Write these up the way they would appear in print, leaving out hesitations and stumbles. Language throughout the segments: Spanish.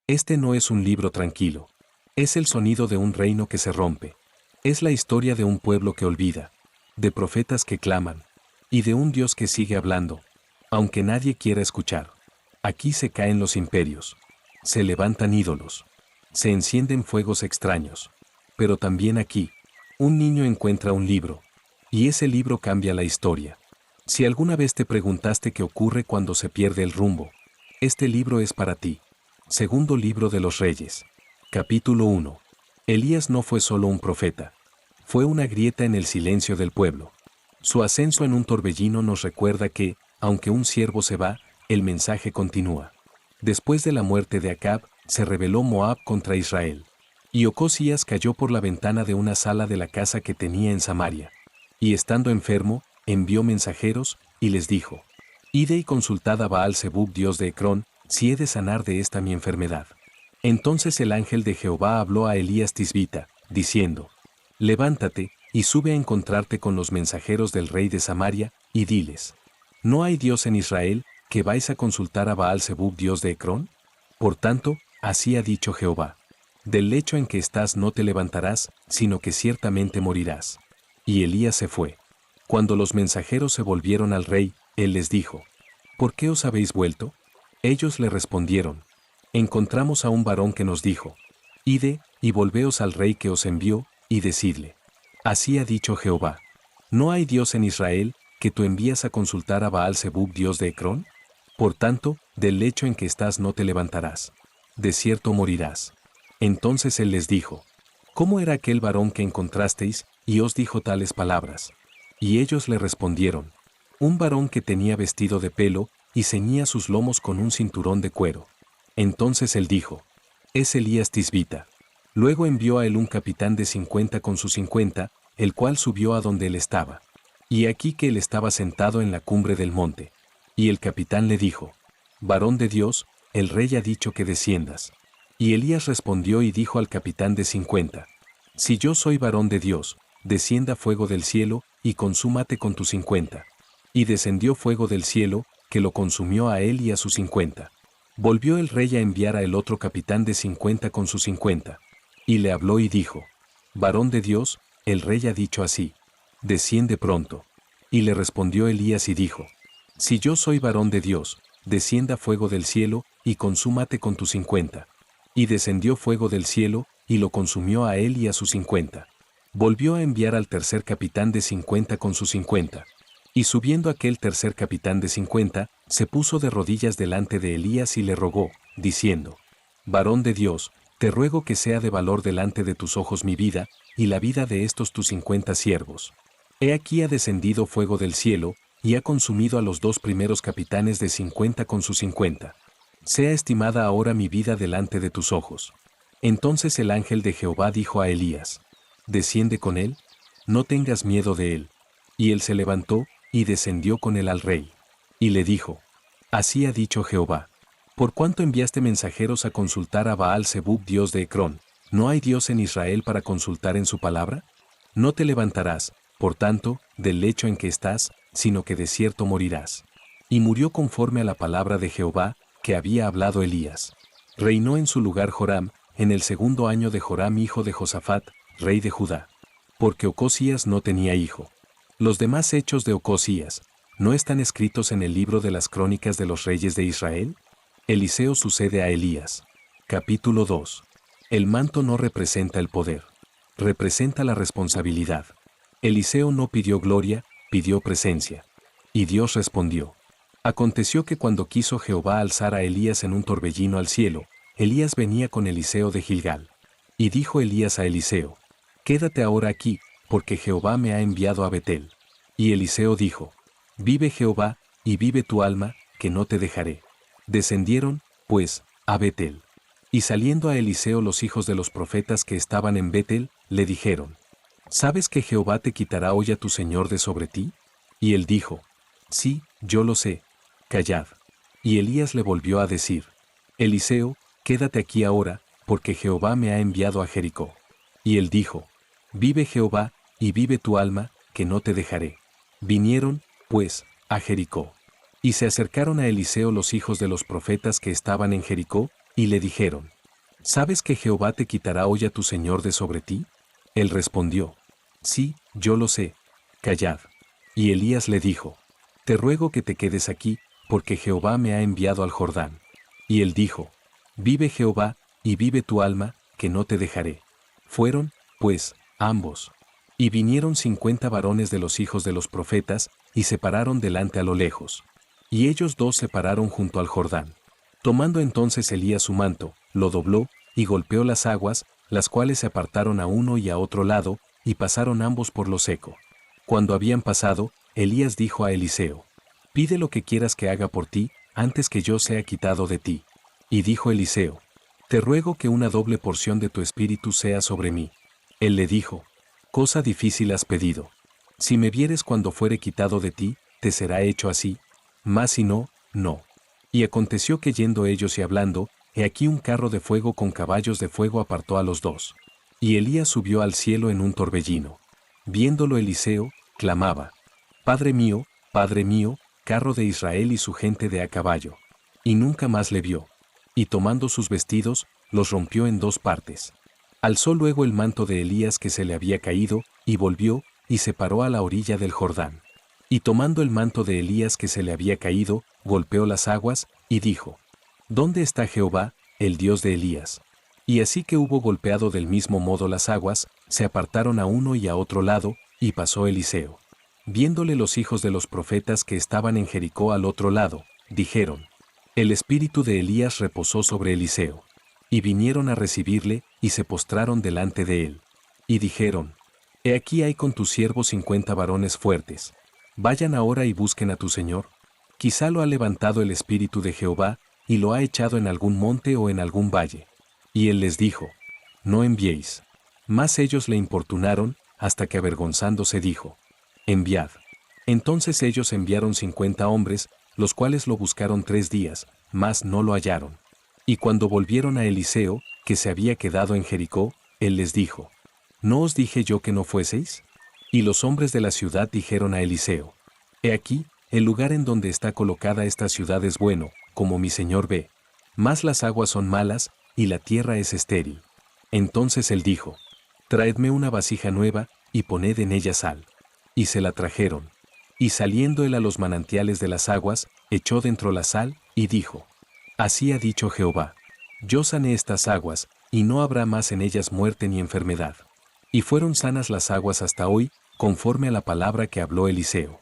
Este no es un libro tranquilo. Es el sonido de un reino que se rompe. Es la historia de un pueblo que olvida, de profetas que claman, y de un Dios que sigue hablando, aunque nadie quiera escuchar. Aquí se caen los imperios. Se levantan ídolos. Se encienden fuegos extraños. Pero también aquí, un niño encuentra un libro. Y ese libro cambia la historia. Si alguna vez te preguntaste qué ocurre cuando se pierde el rumbo, este libro es para ti. Segundo libro de los Reyes. Capítulo 1. Elías no fue solo un profeta. Fue una grieta en el silencio del pueblo. Su ascenso en un torbellino nos recuerda que, aunque un siervo se va, el mensaje continúa. Después de la muerte de Acab, se rebeló Moab contra Israel. Y Ocosías cayó por la ventana de una sala de la casa que tenía en Samaria. Y estando enfermo, envió mensajeros, y les dijo: Ide y consultad a Baal-Zebub, dios de Ecrón, si he de sanar de esta mi enfermedad. Entonces el ángel de Jehová habló a Elías Tisbita, diciendo: Levántate, y sube a encontrarte con los mensajeros del rey de Samaria, y diles: ¿No hay Dios en Israel, que vais a consultar a Baal-Zebub, dios de Ecrón? Por tanto, así ha dicho Jehová: Del lecho en que estás no te levantarás, sino que ciertamente morirás. Y Elías se fue. Cuando los mensajeros se volvieron al rey, él les dijo: ¿Por qué os habéis vuelto? Ellos le respondieron: Encontramos a un varón que nos dijo: Ide, y volveos al rey que os envió, y decidle: Así ha dicho Jehová: ¿No hay Dios en Israel, que tú envías a consultar a Baal-Zebub, dios de Ecrón? Por tanto, del lecho en que estás no te levantarás. De cierto morirás. Entonces él les dijo: ¿Cómo era aquel varón que encontrasteis, y os dijo tales palabras? Y ellos le respondieron: Un varón que tenía vestido de pelo, y ceñía sus lomos con un cinturón de cuero. Entonces él dijo: Es Elías Tisbita. Luego envió a él un capitán de 50 con sus 50, el cual subió a donde él estaba. Y aquí que él estaba sentado en la cumbre del monte. Y el capitán le dijo: Varón de Dios, el rey ha dicho que desciendas. Y Elías respondió y dijo al capitán de 50: Si yo soy varón de Dios, descienda fuego del cielo, y consúmate con tus 50. Y descendió fuego del cielo, que lo consumió a él y a sus 50. Volvió el rey a enviar a el otro capitán de 50 con sus 50. Y le habló y dijo: Varón de Dios, el rey ha dicho así: Desciende pronto. Y le respondió Elías y dijo: Si yo soy varón de Dios, descienda fuego del cielo, y consúmate con tus 50. Y descendió fuego del cielo, y lo consumió a él y a sus 50. Volvió a enviar al tercer capitán de 50 con sus 50. Y subiendo aquel tercer capitán de 50, se puso de rodillas delante de Elías y le rogó, diciendo: Varón de Dios, te ruego que sea de valor delante de tus ojos mi vida, y la vida de estos tus 50 siervos. He aquí ha descendido fuego del cielo, y ha consumido a los dos primeros capitanes de 50 con sus 50. Sea estimada ahora mi vida delante de tus ojos. Entonces el ángel de Jehová dijo a Elías: Desciende con él, no tengas miedo de él. Y él se levantó, y descendió con él al rey. Y le dijo: Así ha dicho Jehová: Por cuanto enviaste mensajeros a consultar a Baal-Zebub, dios de Ecrón, ¿no hay Dios en Israel para consultar en su palabra? No te levantarás, por tanto, del lecho en que estás, sino que de cierto morirás. Y murió conforme a la palabra de Jehová, que había hablado Elías. Reinó en su lugar Joram, en el segundo año de Joram hijo de Josafat, rey de Judá. Porque Ocosías no tenía hijo. Los demás hechos de Ocosías, ¿no están escritos en el libro de las crónicas de los reyes de Israel? Eliseo sucede a Elías. Capítulo 2. El manto no representa el poder. Representa la responsabilidad. Eliseo no pidió gloria, pidió presencia. Y Dios respondió. Aconteció que cuando quiso Jehová alzar a Elías en un torbellino al cielo, Elías venía con Eliseo de Gilgal. Y dijo Elías a Eliseo: Quédate ahora aquí, porque Jehová me ha enviado a Betel. Y Eliseo dijo: Vive Jehová, y vive tu alma, que no te dejaré. Descendieron, pues, a Betel. Y saliendo a Eliseo los hijos de los profetas que estaban en Betel, le dijeron: ¿Sabes que Jehová te quitará hoy a tu señor de sobre ti? Y él dijo: Sí, yo lo sé. Callad. Y Elías le volvió a decir: Eliseo, quédate aquí ahora, porque Jehová me ha enviado a Jericó. Y él dijo: Vive Jehová, y vive tu alma, que no te dejaré. Vinieron, pues, a Jericó. Y se acercaron a Eliseo los hijos de los profetas que estaban en Jericó, y le dijeron: ¿Sabes que Jehová te quitará hoy a tu señor de sobre ti? Él respondió, sí, yo lo sé. Callad. Y Elías le dijo, te ruego que te quedes aquí, porque Jehová me ha enviado al Jordán. Y él dijo, vive Jehová, y vive tu alma, que no te dejaré. Fueron, pues, ambos. Y vinieron 50 varones de los hijos de los profetas, y se pararon delante a lo lejos. Y ellos dos se pararon junto al Jordán. Tomando entonces Elías su manto, lo dobló, y golpeó las aguas, las cuales se apartaron a uno y a otro lado, y pasaron ambos por lo seco. Cuando habían pasado, Elías dijo a Eliseo, pide lo que quieras que haga por ti, antes que yo sea quitado de ti. Y dijo Eliseo, te ruego que una doble porción de tu espíritu sea sobre mí. Él le dijo, cosa difícil has pedido. Si me vieres cuando fuere quitado de ti, te será hecho así, mas si no, no. Y aconteció que yendo ellos y hablando, he aquí un carro de fuego con caballos de fuego apartó a los dos. Y Elías subió al cielo en un torbellino. Viéndolo Eliseo, clamaba, Padre mío, carro de Israel y su gente de a caballo. Y nunca más le vio. Y tomando sus vestidos, los rompió en dos partes. Alzó luego el manto de Elías que se le había caído, y volvió, y se paró a la orilla del Jordán. Y tomando el manto de Elías que se le había caído, golpeó las aguas, y dijo, ¿dónde está Jehová, el Dios de Elías? Y así que hubo golpeado del mismo modo las aguas, se apartaron a uno y a otro lado, y pasó Eliseo. Viéndole los hijos de los profetas que estaban en Jericó al otro lado, dijeron, el espíritu de Elías reposó sobre Eliseo. Y vinieron a recibirle, y se postraron delante de él. Y dijeron, he aquí hay con tus siervos 50 varones fuertes. Vayan ahora y busquen a tu señor. Quizá lo ha levantado el espíritu de Jehová, y lo ha echado en algún monte o en algún valle. Y él les dijo, no enviéis. Mas ellos le importunaron, hasta que avergonzándose dijo, enviad. Entonces ellos enviaron 50 hombres, los cuales lo buscaron 3 días, mas no lo hallaron. Y cuando volvieron a Eliseo, que se había quedado en Jericó, él les dijo, ¿no os dije yo que no fueseis? Y los hombres de la ciudad dijeron a Eliseo, he aquí, el lugar en donde está colocada esta ciudad es bueno, como mi señor ve, mas las aguas son malas, y la tierra es estéril. Entonces él dijo, traedme una vasija nueva, y poned en ella sal. Y se la trajeron. Y saliendo él a los manantiales de las aguas, echó dentro la sal, y dijo, así ha dicho Jehová, yo sané estas aguas, y no habrá más en ellas muerte ni enfermedad. Y fueron sanas las aguas hasta hoy, conforme a la palabra que habló Eliseo.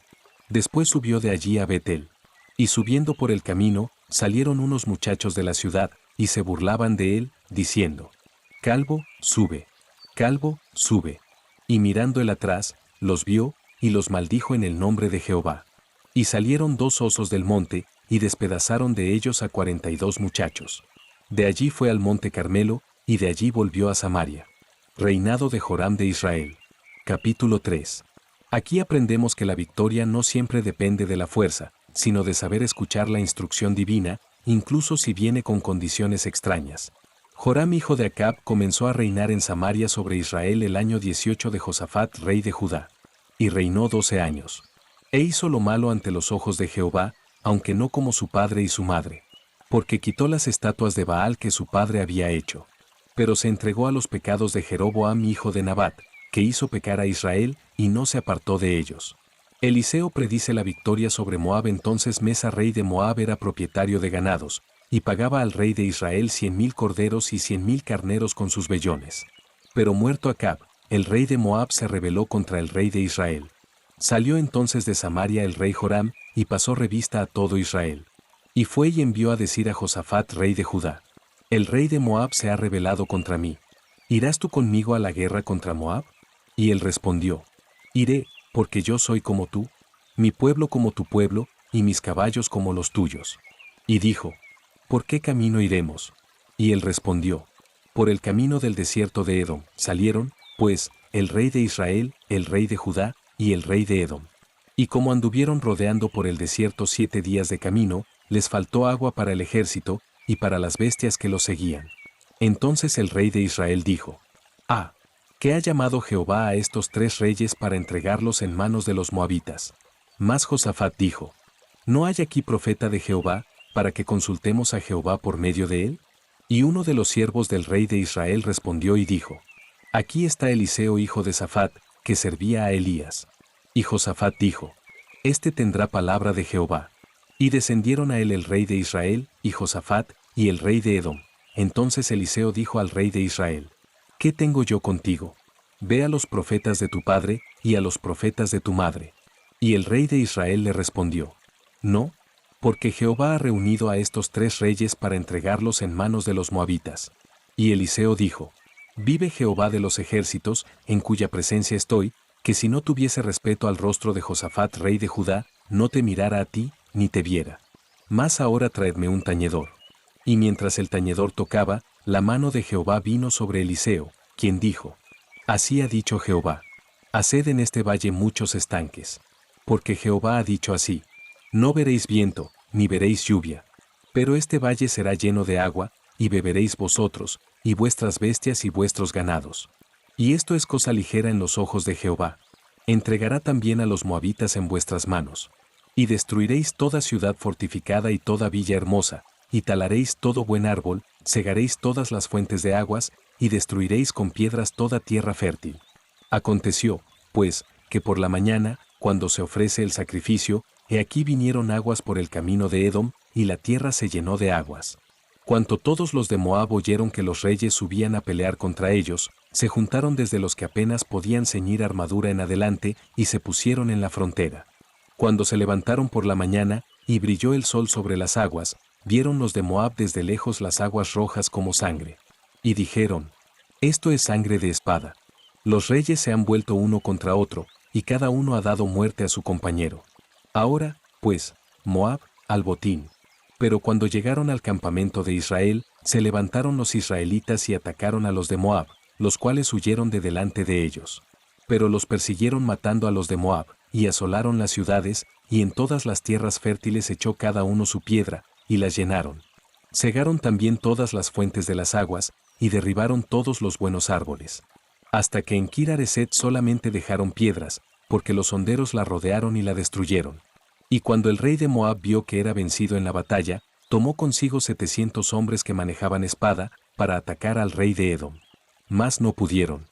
Después subió de allí a Betel. Y subiendo por el camino, salieron unos muchachos de la ciudad, y se burlaban de él, diciendo, calvo, sube. Calvo, sube. Y mirando él atrás, los vio, y los maldijo en el nombre de Jehová. Y salieron 2 osos del monte, y despedazaron de ellos a 42 muchachos. De allí fue al monte Carmelo, y de allí volvió a Samaria. Reinado de Joram de Israel. Capítulo 3. Aquí aprendemos que la victoria no siempre depende de la fuerza, sino de saber escuchar la instrucción divina, incluso si viene con condiciones extrañas. Joram hijo de Acab comenzó a reinar en Samaria sobre Israel el año 18 de Josafat rey de Judá. Y reinó 12 años. E hizo lo malo ante los ojos de Jehová, aunque no como su padre y su madre. Porque quitó las estatuas de Baal que su padre había hecho. Pero se entregó a los pecados de Jeroboam hijo de Nabat, que hizo pecar a Israel, y no se apartó de ellos. Eliseo predice la victoria sobre Moab. Entonces Mesa rey de Moab era propietario de ganados, y pagaba al rey de Israel 100,000 corderos y 100,000 carneros con sus vellones. Pero muerto Acab, el rey de Moab se rebeló contra el rey de Israel. Salió entonces de Samaria el rey Joram, y pasó revista a todo Israel. Y fue y envió a decir a Josafat rey de Judá, el rey de Moab se ha rebelado contra mí. ¿Irás tú conmigo a la guerra contra Moab? Y él respondió, iré, porque yo soy como tú, mi pueblo como tu pueblo, y mis caballos como los tuyos. Y dijo, ¿por qué camino iremos? Y él respondió, por el camino del desierto de Edom. Salieron, pues, el rey de Israel, el rey de Judá, y el rey de Edom. Y como anduvieron rodeando por el desierto 7 días de camino, les faltó agua para el ejército, y para las bestias que los seguían. Entonces el rey de Israel dijo, ¿qué ha llamado Jehová a estos 3 reyes para entregarlos en manos de los moabitas? Mas Josafat dijo, ¿no hay aquí profeta de Jehová, para que consultemos a Jehová por medio de él? Y uno de los siervos del rey de Israel respondió y dijo: Aquí está Eliseo hijo de Safat, que servía a Elías. Y Josafat dijo: Este tendrá palabra de Jehová. Y descendieron a él el rey de Israel, y Josafat, y el rey de Edom. Entonces Eliseo dijo al rey de Israel: ¿Qué tengo yo contigo? Ve a los profetas de tu padre, y a los profetas de tu madre. Y el rey de Israel le respondió: No, porque Jehová ha reunido a estos 3 reyes para entregarlos en manos de los moabitas. Y Eliseo dijo: Vive Jehová de los ejércitos, en cuya presencia estoy, que si no tuviese respeto al rostro de Josafat rey de Judá, no te mirara a ti, ni te viera. Mas ahora traedme un tañedor. Y mientras el tañedor tocaba, la mano de Jehová vino sobre Eliseo, quien dijo: Así ha dicho Jehová: Haced en este valle muchos estanques. Porque Jehová ha dicho así: No veréis viento, ni veréis lluvia. Pero este valle será lleno de agua, y beberéis vosotros, y vuestras bestias y vuestros ganados. Y esto es cosa ligera en los ojos de Jehová. Entregará también a los moabitas en vuestras manos. Y destruiréis toda ciudad fortificada y toda villa hermosa, y talaréis todo buen árbol, cegaréis todas las fuentes de aguas, y destruiréis con piedras toda tierra fértil. Aconteció, pues, que por la mañana, cuando se ofrece el sacrificio, he aquí vinieron aguas por el camino de Edom, y la tierra se llenó de aguas. Cuanto todos los de Moab oyeron que los reyes subían a pelear contra ellos, se juntaron desde los que apenas podían ceñir armadura en adelante, y se pusieron en la frontera. Cuando se levantaron por la mañana, y brilló el sol sobre las aguas, vieron los de Moab desde lejos las aguas rojas como sangre. Y dijeron: Esto es sangre de espada. Los reyes se han vuelto uno contra otro, y cada uno ha dado muerte a su compañero. Ahora, pues, Moab, al botín. Pero cuando llegaron al campamento de Israel, se levantaron los israelitas y atacaron a los de Moab, los cuales huyeron de delante de ellos. Pero los persiguieron matando a los de Moab, y asolaron las ciudades, y en todas las tierras fértiles echó cada uno su piedra, y las llenaron. Cegaron también todas las fuentes de las aguas, y derribaron todos los buenos árboles. Hasta que en Kir-Hareset solamente dejaron piedras, porque los honderos la rodearon y la destruyeron. Y cuando el rey de Moab vio que era vencido en la batalla, tomó consigo 700 hombres que manejaban espada, para atacar al rey de Edom. Mas no pudieron.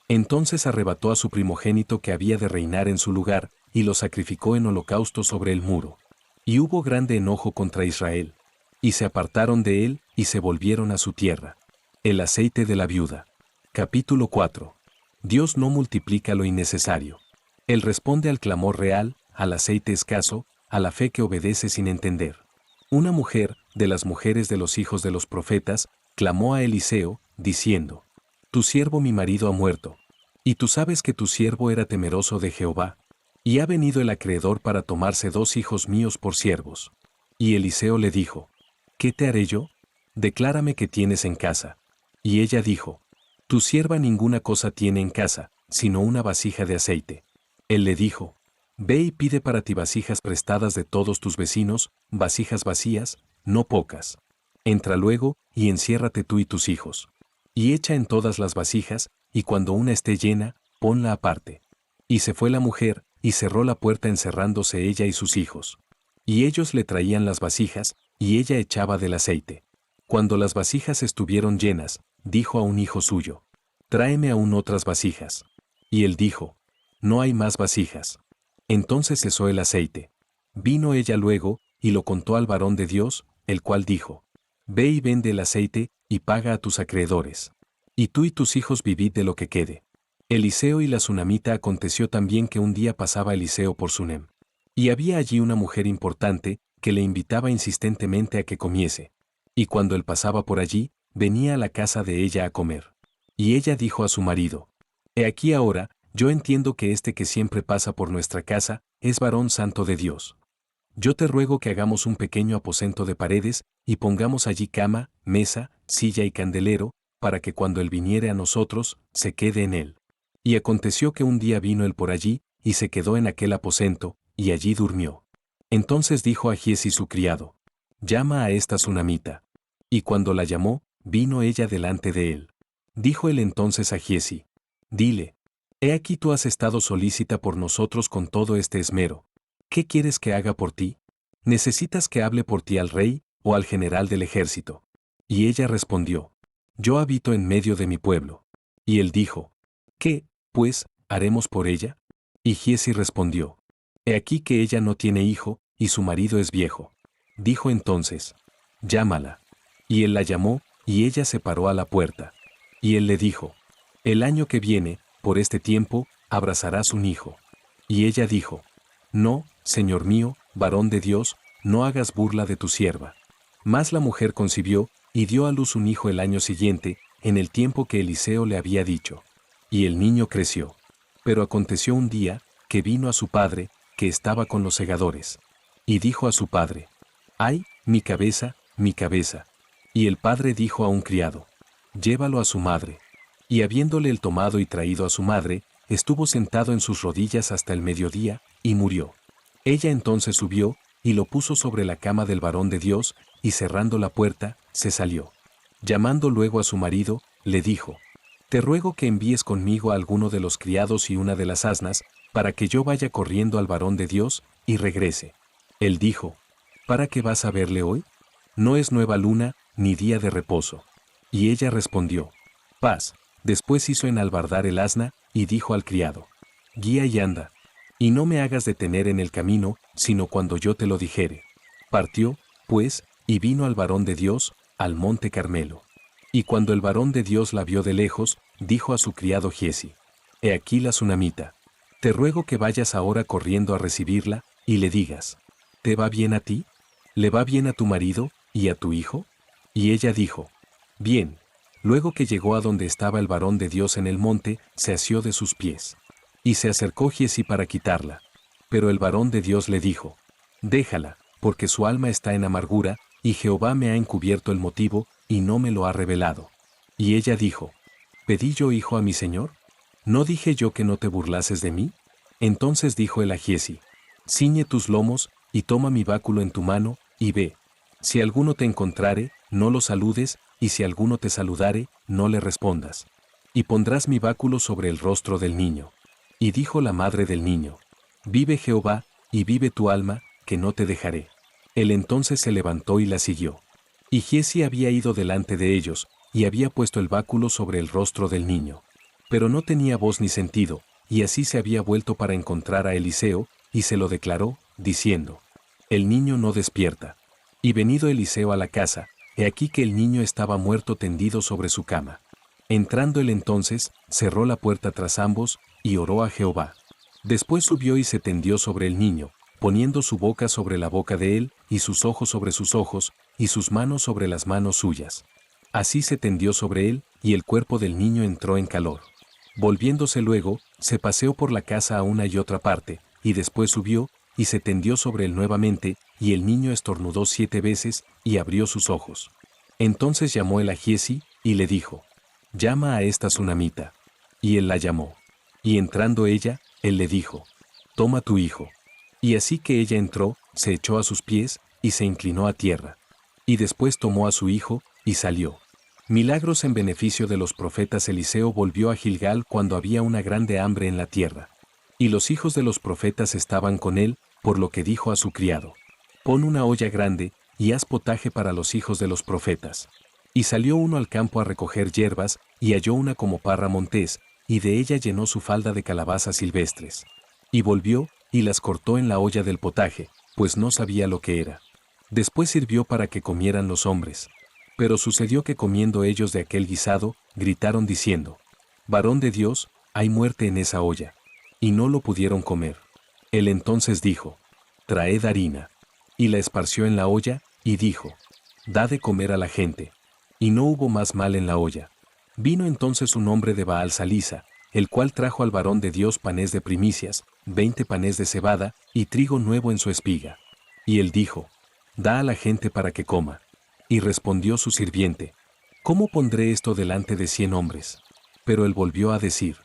Entonces arrebató a su primogénito que había de reinar en su lugar, y lo sacrificó en holocausto sobre el muro. Y hubo grande enojo contra Israel. Y se apartaron de él, y se volvieron a su tierra. El aceite de la viuda. Capítulo 4. Dios no multiplica lo innecesario. Él responde al clamor real, al aceite escaso, a la fe que obedece sin entender. Una mujer, de las mujeres de los hijos de los profetas, clamó a Eliseo, diciendo: Tu siervo mi marido ha muerto. Y tú sabes que tu siervo era temeroso de Jehová. Y ha venido el acreedor para tomarse 2 hijos míos por siervos. Y Eliseo le dijo: ¿Qué te haré yo? Declárame qué tienes en casa. Y ella dijo: Tu sierva ninguna cosa tiene en casa, sino una vasija de aceite. Él le dijo: Ve y pide para ti vasijas prestadas de todos tus vecinos, vasijas vacías, no pocas. Entra luego, y enciérrate tú y tus hijos. Y echa en todas las vasijas, y cuando una esté llena, ponla aparte. Y se fue la mujer, y cerró la puerta encerrándose ella y sus hijos. Y ellos le traían las vasijas, y ella echaba del aceite. Cuando las vasijas estuvieron llenas, dijo a un hijo suyo: Tráeme aún otras vasijas. Y él dijo: No hay más vasijas. Entonces cesó el aceite. Vino ella luego, y lo contó al varón de Dios, el cual dijo: Ve y vende el aceite, y paga a tus acreedores. Y tú y tus hijos vivid de lo que quede. Eliseo y la sunamita. Aconteció también que un día pasaba Eliseo por Sunem. Y había allí una mujer importante, que le invitaba insistentemente a que comiese. Y cuando él pasaba por allí, venía a la casa de ella a comer. Y ella dijo a su marido: He aquí ahora, yo entiendo que este que siempre pasa por nuestra casa, es varón santo de Dios. Yo te ruego que hagamos un pequeño aposento de paredes, y pongamos allí cama, mesa, silla y candelero, para que cuando él viniere a nosotros, se quede en él. Y aconteció que un día vino él por allí, y se quedó en aquel aposento, y allí durmió. Entonces dijo a Giezi su criado: Llama a esta sunamita. Y cuando la llamó, vino ella delante de él. Dijo él entonces a Giezi: Dile: He aquí tú has estado solícita por nosotros con todo este esmero. ¿Qué quieres que haga por ti? ¿Necesitas que hable por ti al rey, o al general del ejército? Y ella respondió: Yo habito en medio de mi pueblo. Y él dijo: ¿Qué, pues, haremos por ella? Y Giezi respondió: He aquí que ella no tiene hijo, y su marido es viejo. Dijo entonces: Llámala. Y él la llamó, y ella se paró a la puerta. Y él le dijo: El año que viene, por este tiempo, abrazarás un hijo. Y ella dijo: No, señor mío, varón de Dios, no hagas burla de tu sierva. Mas la mujer concibió, y dio a luz un hijo el año siguiente, en el tiempo que Eliseo le había dicho. Y el niño creció. Pero aconteció un día, que vino a su padre, que estaba con los segadores. Y dijo a su padre: ¡Ay, mi cabeza, mi cabeza! Y el padre dijo a un criado: Llévalo a su madre. Y habiéndole él tomado y traído a su madre, estuvo sentado en sus rodillas hasta el mediodía, y murió. Ella entonces subió, y lo puso sobre la cama del varón de Dios, y cerrando la puerta, se salió. Llamando luego a su marido, le dijo: Te ruego que envíes conmigo a alguno de los criados y una de las asnas, para que yo vaya corriendo al varón de Dios, y regrese. Él dijo: ¿Para qué vas a verle hoy? No es nueva luna, ni día de reposo. Y ella respondió: Paz. Después hizo enalbardar el asna, y dijo al criado: Guía y anda. Y no me hagas detener en el camino, sino cuando yo te lo dijere. Partió, pues, y vino al varón de Dios, al monte Carmelo. Y cuando el varón de Dios la vio de lejos, dijo a su criado Giezi: He aquí la sunamita. Te ruego que vayas ahora corriendo a recibirla, y le digas: ¿Te va bien a ti? ¿Le va bien a tu marido, y a tu hijo? Y ella dijo: Bien. Luego que llegó a donde estaba el varón de Dios en el monte, se asió de sus pies. Y se acercó Giezi para quitarla. Pero el varón de Dios le dijo: Déjala, porque su alma está en amargura, y Jehová me ha encubierto el motivo, y no me lo ha revelado. Y ella dijo: ¿Pedí yo hijo a mi señor? ¿No dije yo que no te burlases de mí? Entonces dijo él a Giezi: Ciñe tus lomos, y toma mi báculo en tu mano, y ve. Si alguno te encontrare, no lo saludes, y si alguno te saludare, no le respondas. Y pondrás mi báculo sobre el rostro del niño. Y dijo la madre del niño: Vive Jehová, y vive tu alma, que no te dejaré. Él entonces se levantó y la siguió. Y Giezi había ido delante de ellos, y había puesto el báculo sobre el rostro del niño. Pero no tenía voz ni sentido, y así se había vuelto para encontrar a Eliseo, y se lo declaró, diciendo: El niño no despierta. Y venido Eliseo a la casa, he aquí que el niño estaba muerto tendido sobre su cama. Entrando él entonces, cerró la puerta tras ambos, y oró a Jehová. Después subió y se tendió sobre el niño, poniendo su boca sobre la boca de él, y sus ojos sobre sus ojos, y sus manos sobre las manos suyas. Así se tendió sobre él, y el cuerpo del niño entró en calor. Volviéndose luego, se paseó por la casa a una y otra parte, y después subió, y se tendió sobre él nuevamente, y el niño estornudó 7 veces, y abrió sus ojos. Entonces llamó él a Giezi, y le dijo: Llama a esta sunamita. Y él la llamó. Y entrando ella, él le dijo: Toma tu hijo. Y así que ella entró, se echó a sus pies, y se inclinó a tierra. Y después tomó a su hijo, y salió. Milagros en beneficio de los profetas. Eliseo volvió a Gilgal cuando había una grande hambre en la tierra. Y los hijos de los profetas estaban con él, por lo que dijo a su criado: Pon una olla grande, y haz potaje para los hijos de los profetas. Y salió uno al campo a recoger hierbas, y halló una como parra montés, y de ella llenó su falda de calabazas silvestres. Y volvió, y las cortó en la olla del potaje, pues no sabía lo que era. Después sirvió para que comieran los hombres. Pero sucedió que comiendo ellos de aquel guisado, gritaron diciendo: Varón de Dios, hay muerte en esa olla. Y no lo pudieron comer. Él entonces dijo: Traed harina. Y la esparció en la olla, y dijo: Da de comer a la gente. Y no hubo más mal en la olla. Vino entonces un hombre de Baal Salisa, el cual trajo al varón de Dios panes de primicias, 20 panes de cebada, y trigo nuevo en su espiga. Y él dijo: Da a la gente para que coma. Y respondió su sirviente: ¿Cómo pondré esto delante de 100 hombres? Pero él volvió a decir: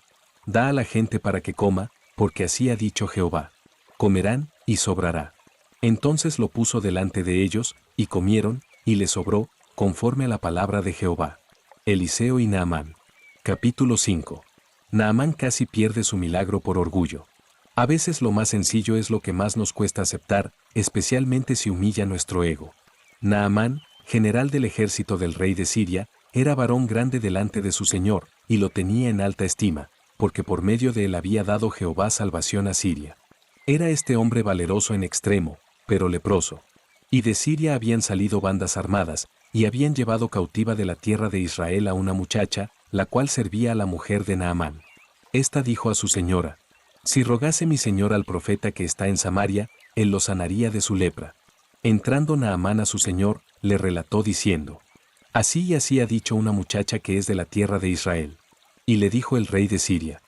Da a la gente para que coma, porque así ha dicho Jehová: Comerán, y sobrará. Entonces lo puso delante de ellos, y comieron, y les sobró, conforme a la palabra de Jehová. Eliseo y Naamán. Capítulo 5. Naamán casi pierde su milagro por orgullo. A veces lo más sencillo es lo que más nos cuesta aceptar, especialmente si humilla nuestro ego. Naamán, general del ejército del rey de Siria, era varón grande delante de su señor, y lo tenía en alta estima, porque por medio de él había dado Jehová salvación a Siria. Era este hombre valeroso en extremo, pero leproso. Y de Siria habían salido bandas armadas, y habían llevado cautiva de la tierra de Israel a una muchacha, la cual servía a la mujer de Naamán. Esta dijo a su señora: si rogase mi señor al profeta que está en Samaria, él lo sanaría de su lepra. Entrando Naamán a su señor, le relató diciendo: así y así ha dicho una muchacha que es de la tierra de Israel. Y le dijo el rey de Siria: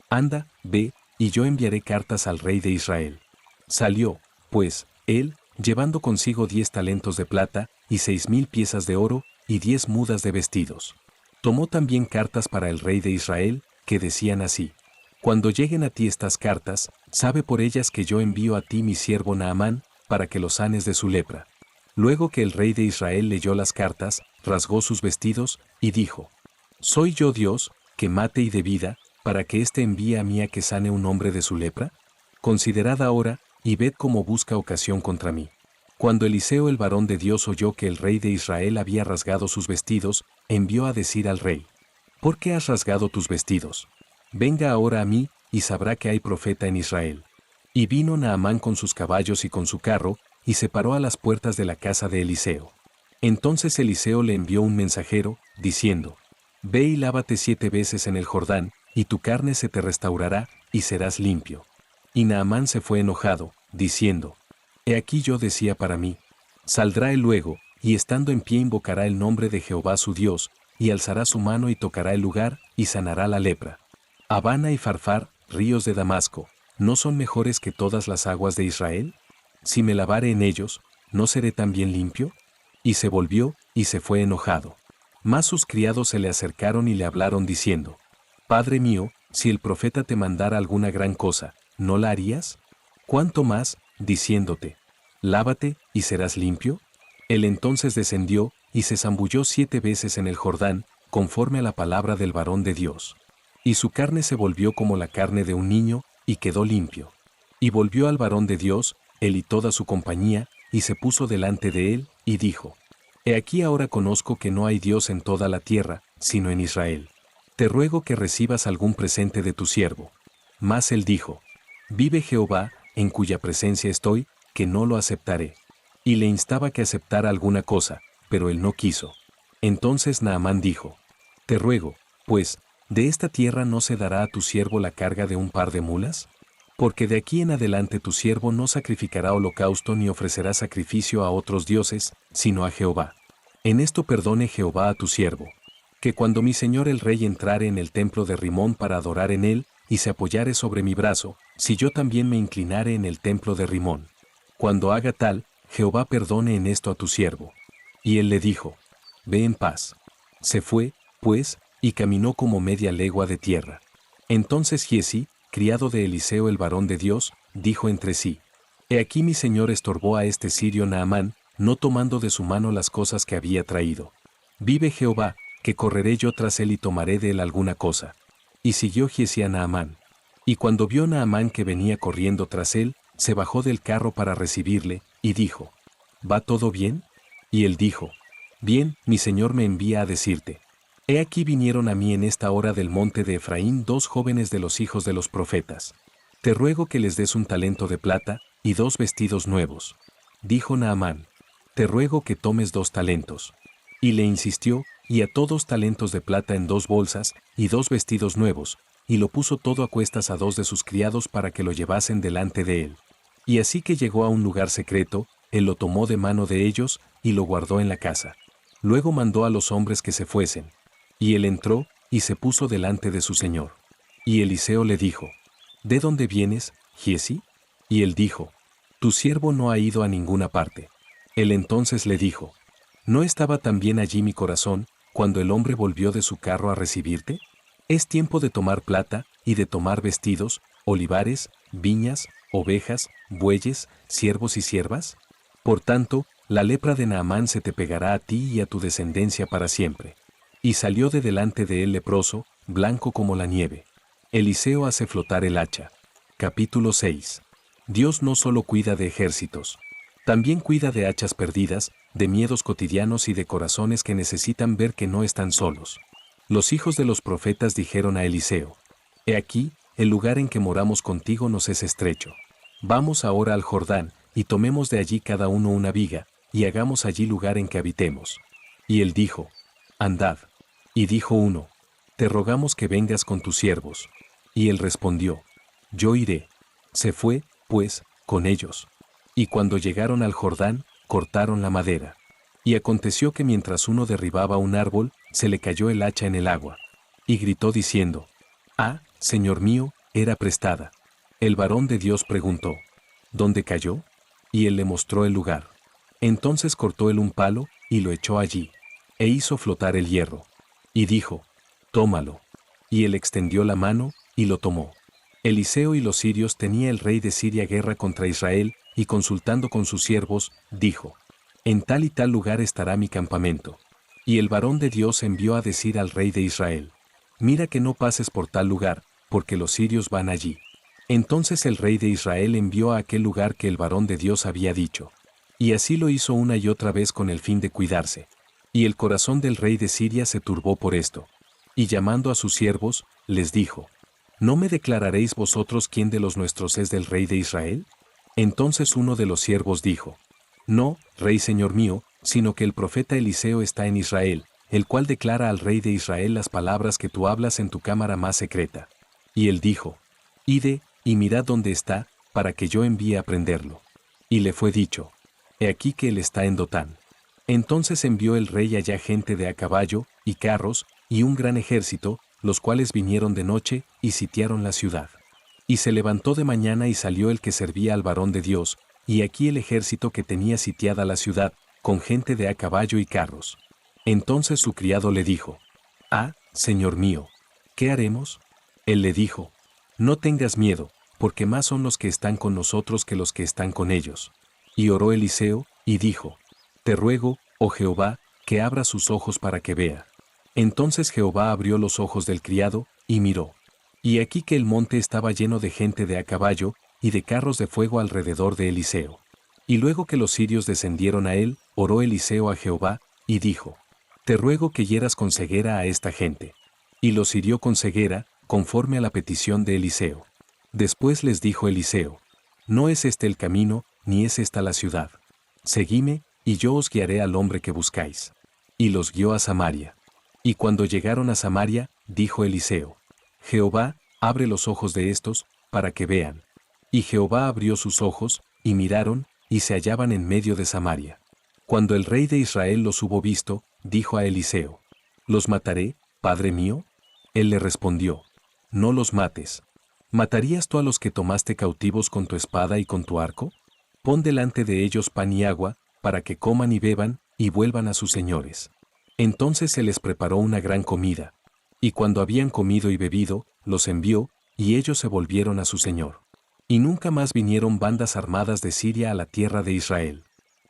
anda, ve, y yo enviaré cartas al rey de Israel. Salió, pues, él, llevando consigo 10 talentos de plata, y 6,000 piezas de oro, y 10 mudas de vestidos. Tomó también cartas para el rey de Israel, que decían así: cuando lleguen a ti estas cartas, sabe por ellas que yo envío a ti mi siervo Naamán, para que lo sanes de su lepra. Luego que el rey de Israel leyó las cartas, rasgó sus vestidos, y dijo: ¿soy yo Dios, que mate y dé vida, para que éste envíe a mí a que sane un hombre de su lepra? Considerad ahora, y ved cómo busca ocasión contra mí. Cuando Eliseo el varón de Dios oyó que el rey de Israel había rasgado sus vestidos, envió a decir al rey: ¿por qué has rasgado tus vestidos? Venga ahora a mí, y sabrá que hay profeta en Israel. Y vino Naamán con sus caballos y con su carro, y se paró a las puertas de la casa de Eliseo. Entonces Eliseo le envió un mensajero, diciendo: ve y lávate 7 veces en el Jordán, y tu carne se te restaurará, y serás limpio. Y Naamán se fue enojado, diciendo: he aquí yo decía para mí: saldrá él luego, y estando en pie invocará el nombre de Jehová su Dios, y alzará su mano y tocará el lugar, y sanará la lepra. Abana y Farfar, ríos de Damasco, ¿no son mejores que todas las aguas de Israel? Si me lavare en ellos, ¿no seré también limpio? Y se volvió, y se fue enojado. Mas sus criados se le acercaron y le hablaron diciendo: Padre mío, si el profeta te mandara alguna gran cosa, ¿no la harías? ¿Cuánto más, diciéndote: lávate, y serás limpio? Él entonces descendió, y se zambulló 7 veces en el Jordán, conforme a la palabra del varón de Dios. Y su carne se volvió como la carne de un niño, y quedó limpio. Y volvió al varón de Dios, él y toda su compañía, y se puso delante de él, y dijo: He aquí ahora conozco que no hay Dios en toda la tierra, sino en Israel. Te ruego que recibas algún presente de tu siervo. Mas él dijo: Vive Jehová, en cuya presencia estoy, que no lo aceptaré. Y le instaba que aceptara alguna cosa, pero él no quiso. Entonces Naamán dijo: Te ruego, pues, ¿de esta tierra no se dará a tu siervo la carga de un par de mulas? Porque de aquí en adelante tu siervo no sacrificará holocausto ni ofrecerá sacrificio a otros dioses, sino a Jehová. En esto perdone Jehová a tu siervo. Que cuando mi señor el rey entrare en el templo de Rimón para adorar en él, y se apoyare sobre mi brazo, si yo también me inclinare en el templo de Rimón. Cuando haga tal, Jehová perdone en esto a tu siervo. Y él le dijo: Ve en paz. Se fue, pues, y caminó como media legua de tierra. Entonces Giezi, criado de Eliseo el varón de Dios, dijo entre sí: He aquí mi señor estorbó a este sirio Naamán, no tomando de su mano las cosas que había traído. Vive Jehová, que correré yo tras él y tomaré de él alguna cosa. Y siguió Giezi a Naamán. Y cuando vio Naamán que venía corriendo tras él, se bajó del carro para recibirle, y dijo: ¿Va todo bien? Y él dijo: Bien, mi señor me envía a decirte: He aquí vinieron a mí en esta hora del monte de Efraín 2 jóvenes de los hijos de los profetas. Te ruego que les des un talento de plata, y 2 vestidos nuevos. Dijo Naamán: Te ruego que tomes 2 talentos. Y le insistió, y ató 2 talentos de plata en 2 bolsas, y 2 vestidos nuevos, y lo puso todo a cuestas a 2 de sus criados para que lo llevasen delante de él. Y así que llegó a un lugar secreto, él lo tomó de mano de ellos, y lo guardó en la casa. Luego mandó a los hombres que se fuesen. Y él entró, y se puso delante de su señor. Y Eliseo le dijo: ¿De dónde vienes, Giezi? Y él dijo: Tu siervo no ha ido a ninguna parte. Él entonces le dijo: ¿No estaba también allí mi corazón, cuando el hombre volvió de su carro a recibirte? Es tiempo de tomar plata, y de tomar vestidos, olivares, viñas, ovejas, bueyes, siervos y siervas. Por tanto, la lepra de Naamán se te pegará a ti y a tu descendencia para siempre. Y salió de delante de él leproso, blanco como la nieve. Eliseo hace flotar el hacha. Capítulo 6. Dios no solo cuida de ejércitos, también cuida de hachas perdidas, de miedos cotidianos y de corazones que necesitan ver que no están solos. Los hijos de los profetas dijeron a Eliseo: He aquí, el lugar en que moramos contigo nos es estrecho. Vamos ahora al Jordán, y tomemos de allí cada uno una viga, y hagamos allí lugar en que habitemos. Y él dijo: Andad. Y dijo uno: Te rogamos que vengas con tus siervos. Y él respondió: Yo iré. Se fue, pues, con ellos. Y cuando llegaron al Jordán, cortaron la madera. Y aconteció que mientras uno derribaba un árbol, se le cayó el hacha en el agua. Y gritó diciendo: Ah, Señor mío, era prestada. El varón de Dios preguntó: ¿Dónde cayó? Y él le mostró el lugar. Entonces cortó él un palo, y lo echó allí, e hizo flotar el hierro. Y dijo: Tómalo. Y él extendió la mano, y lo tomó. Eliseo y los sirios tenía el rey de Siria guerra contra Israel, y consultando con sus siervos, dijo: En tal y tal lugar estará mi campamento. Y el varón de Dios envió a decir al rey de Israel: Mira que no pases por tal lugar, porque los sirios van allí. Entonces el rey de Israel envió a aquel lugar que el varón de Dios había dicho. Y así lo hizo una y otra vez con el fin de cuidarse. Y el corazón del rey de Siria se turbó por esto. Y llamando a sus siervos, les dijo: ¿No me declararéis vosotros quién de los nuestros es del rey de Israel? Entonces uno de los siervos dijo: No, rey señor mío, sino que el profeta Eliseo está en Israel, el cual declara al rey de Israel las palabras que tú hablas en tu cámara más secreta. Y él dijo: Ide, y mirad dónde está, para que yo envíe a prenderlo. Y le fue dicho: He aquí que él está en Dotán. Entonces envió el rey allá gente de a caballo, y carros, y un gran ejército, los cuales vinieron de noche, y sitiaron la ciudad. Y se levantó de mañana y salió el que servía al varón de Dios, y aquí el ejército que tenía sitiada la ciudad, con gente de a caballo y carros. Entonces su criado le dijo: Ah, señor mío, ¿qué haremos? Él le dijo: No tengas miedo, porque más son los que están con nosotros que los que están con ellos. Y oró Eliseo, y dijo: Te ruego, oh Jehová, que abra sus ojos para que vea. Entonces Jehová abrió los ojos del criado, y miró. Y aquí que el monte estaba lleno de gente de a caballo, y de carros de fuego alrededor de Eliseo. Y luego que los sirios descendieron a él, oró Eliseo a Jehová, y dijo: Te ruego que hieras con ceguera a esta gente. Y los hirió con ceguera, conforme a la petición de Eliseo. Después les dijo Eliseo: No es este el camino, ni es esta la ciudad. Seguidme, y yo os guiaré al hombre que buscáis. Y los guió a Samaria. Y cuando llegaron a Samaria, dijo Eliseo: Jehová, abre los ojos de estos, para que vean. Y Jehová abrió sus ojos, y miraron, y se hallaban en medio de Samaria. Cuando el rey de Israel los hubo visto, dijo a Eliseo: ¿Los mataré, padre mío? Él le respondió: No los mates. ¿Matarías tú a los que tomaste cautivos con tu espada y con tu arco? Pon delante de ellos pan y agua, para que coman y beban, y vuelvan a sus señores. Entonces se les preparó una gran comida. Y cuando habían comido y bebido, los envió, y ellos se volvieron a su señor. Y nunca más vinieron bandas armadas de Siria a la tierra de Israel.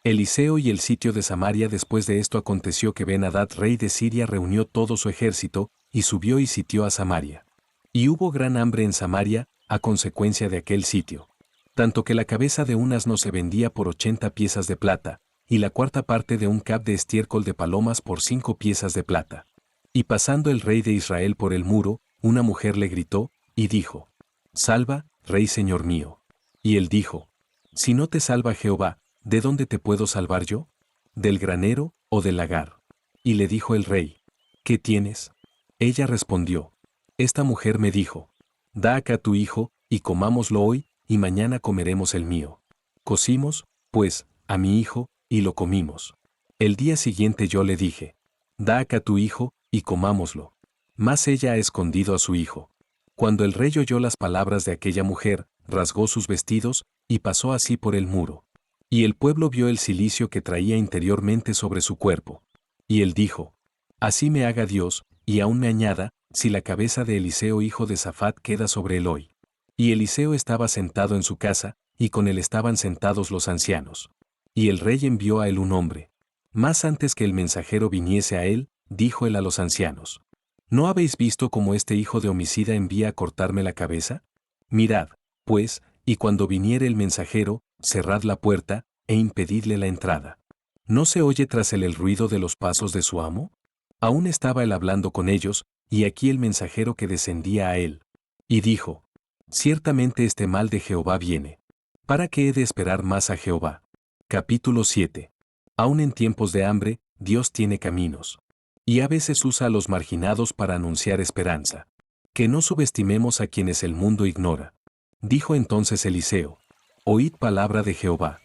Eliseo y el sitio de Samaria. Después de esto aconteció que Ben-Hadad rey de Siria reunió todo su ejército, y subió y sitió a Samaria. Y hubo gran hambre en Samaria, a consecuencia de aquel sitio. Tanto que la cabeza de un asno se vendía por 80 piezas de plata, y la cuarta parte de un cab de estiércol de palomas por 5 piezas de plata. Y pasando el rey de Israel por el muro, una mujer le gritó, y dijo: Salva, rey señor mío. Y él dijo: Si no te salva Jehová, ¿de dónde te puedo salvar yo? ¿Del granero, o del lagar? Y le dijo el rey: ¿Qué tienes? Ella respondió: Esta mujer me dijo: Da acá tu hijo, y comámoslo hoy, y mañana comeremos el mío. Cocimos, pues, a mi hijo, y lo comimos. El día siguiente yo le dije: Da acá tu hijo, y comámoslo. Mas ella ha escondido a su hijo. Cuando el rey oyó las palabras de aquella mujer, rasgó sus vestidos, y pasó así por el muro. Y el pueblo vio el cilicio que traía interiormente sobre su cuerpo. Y él dijo: Así me haga Dios, y aún me añada, si la cabeza de Eliseo hijo de Safat queda sobre él hoy. Y Eliseo estaba sentado en su casa, y con él estaban sentados los ancianos. Y el rey envió a él un hombre. Mas antes que el mensajero viniese a él, dijo él a los ancianos: ¿No habéis visto cómo este hijo de homicida envía a cortarme la cabeza? Mirad, pues, y cuando viniere el mensajero, cerrad la puerta, e impedidle la entrada. ¿No se oye tras él el ruido de los pasos de su amo? Aún estaba él hablando con ellos, y aquí el mensajero que descendía a él. Y dijo, ciertamente este mal de Jehová viene. ¿Para qué he de esperar más a Jehová? Capítulo 7. Aún en tiempos de hambre, Dios tiene caminos. Y a veces usa a los marginados para anunciar esperanza. Que no subestimemos a quienes el mundo ignora. Dijo entonces Eliseo, oíd palabra de Jehová.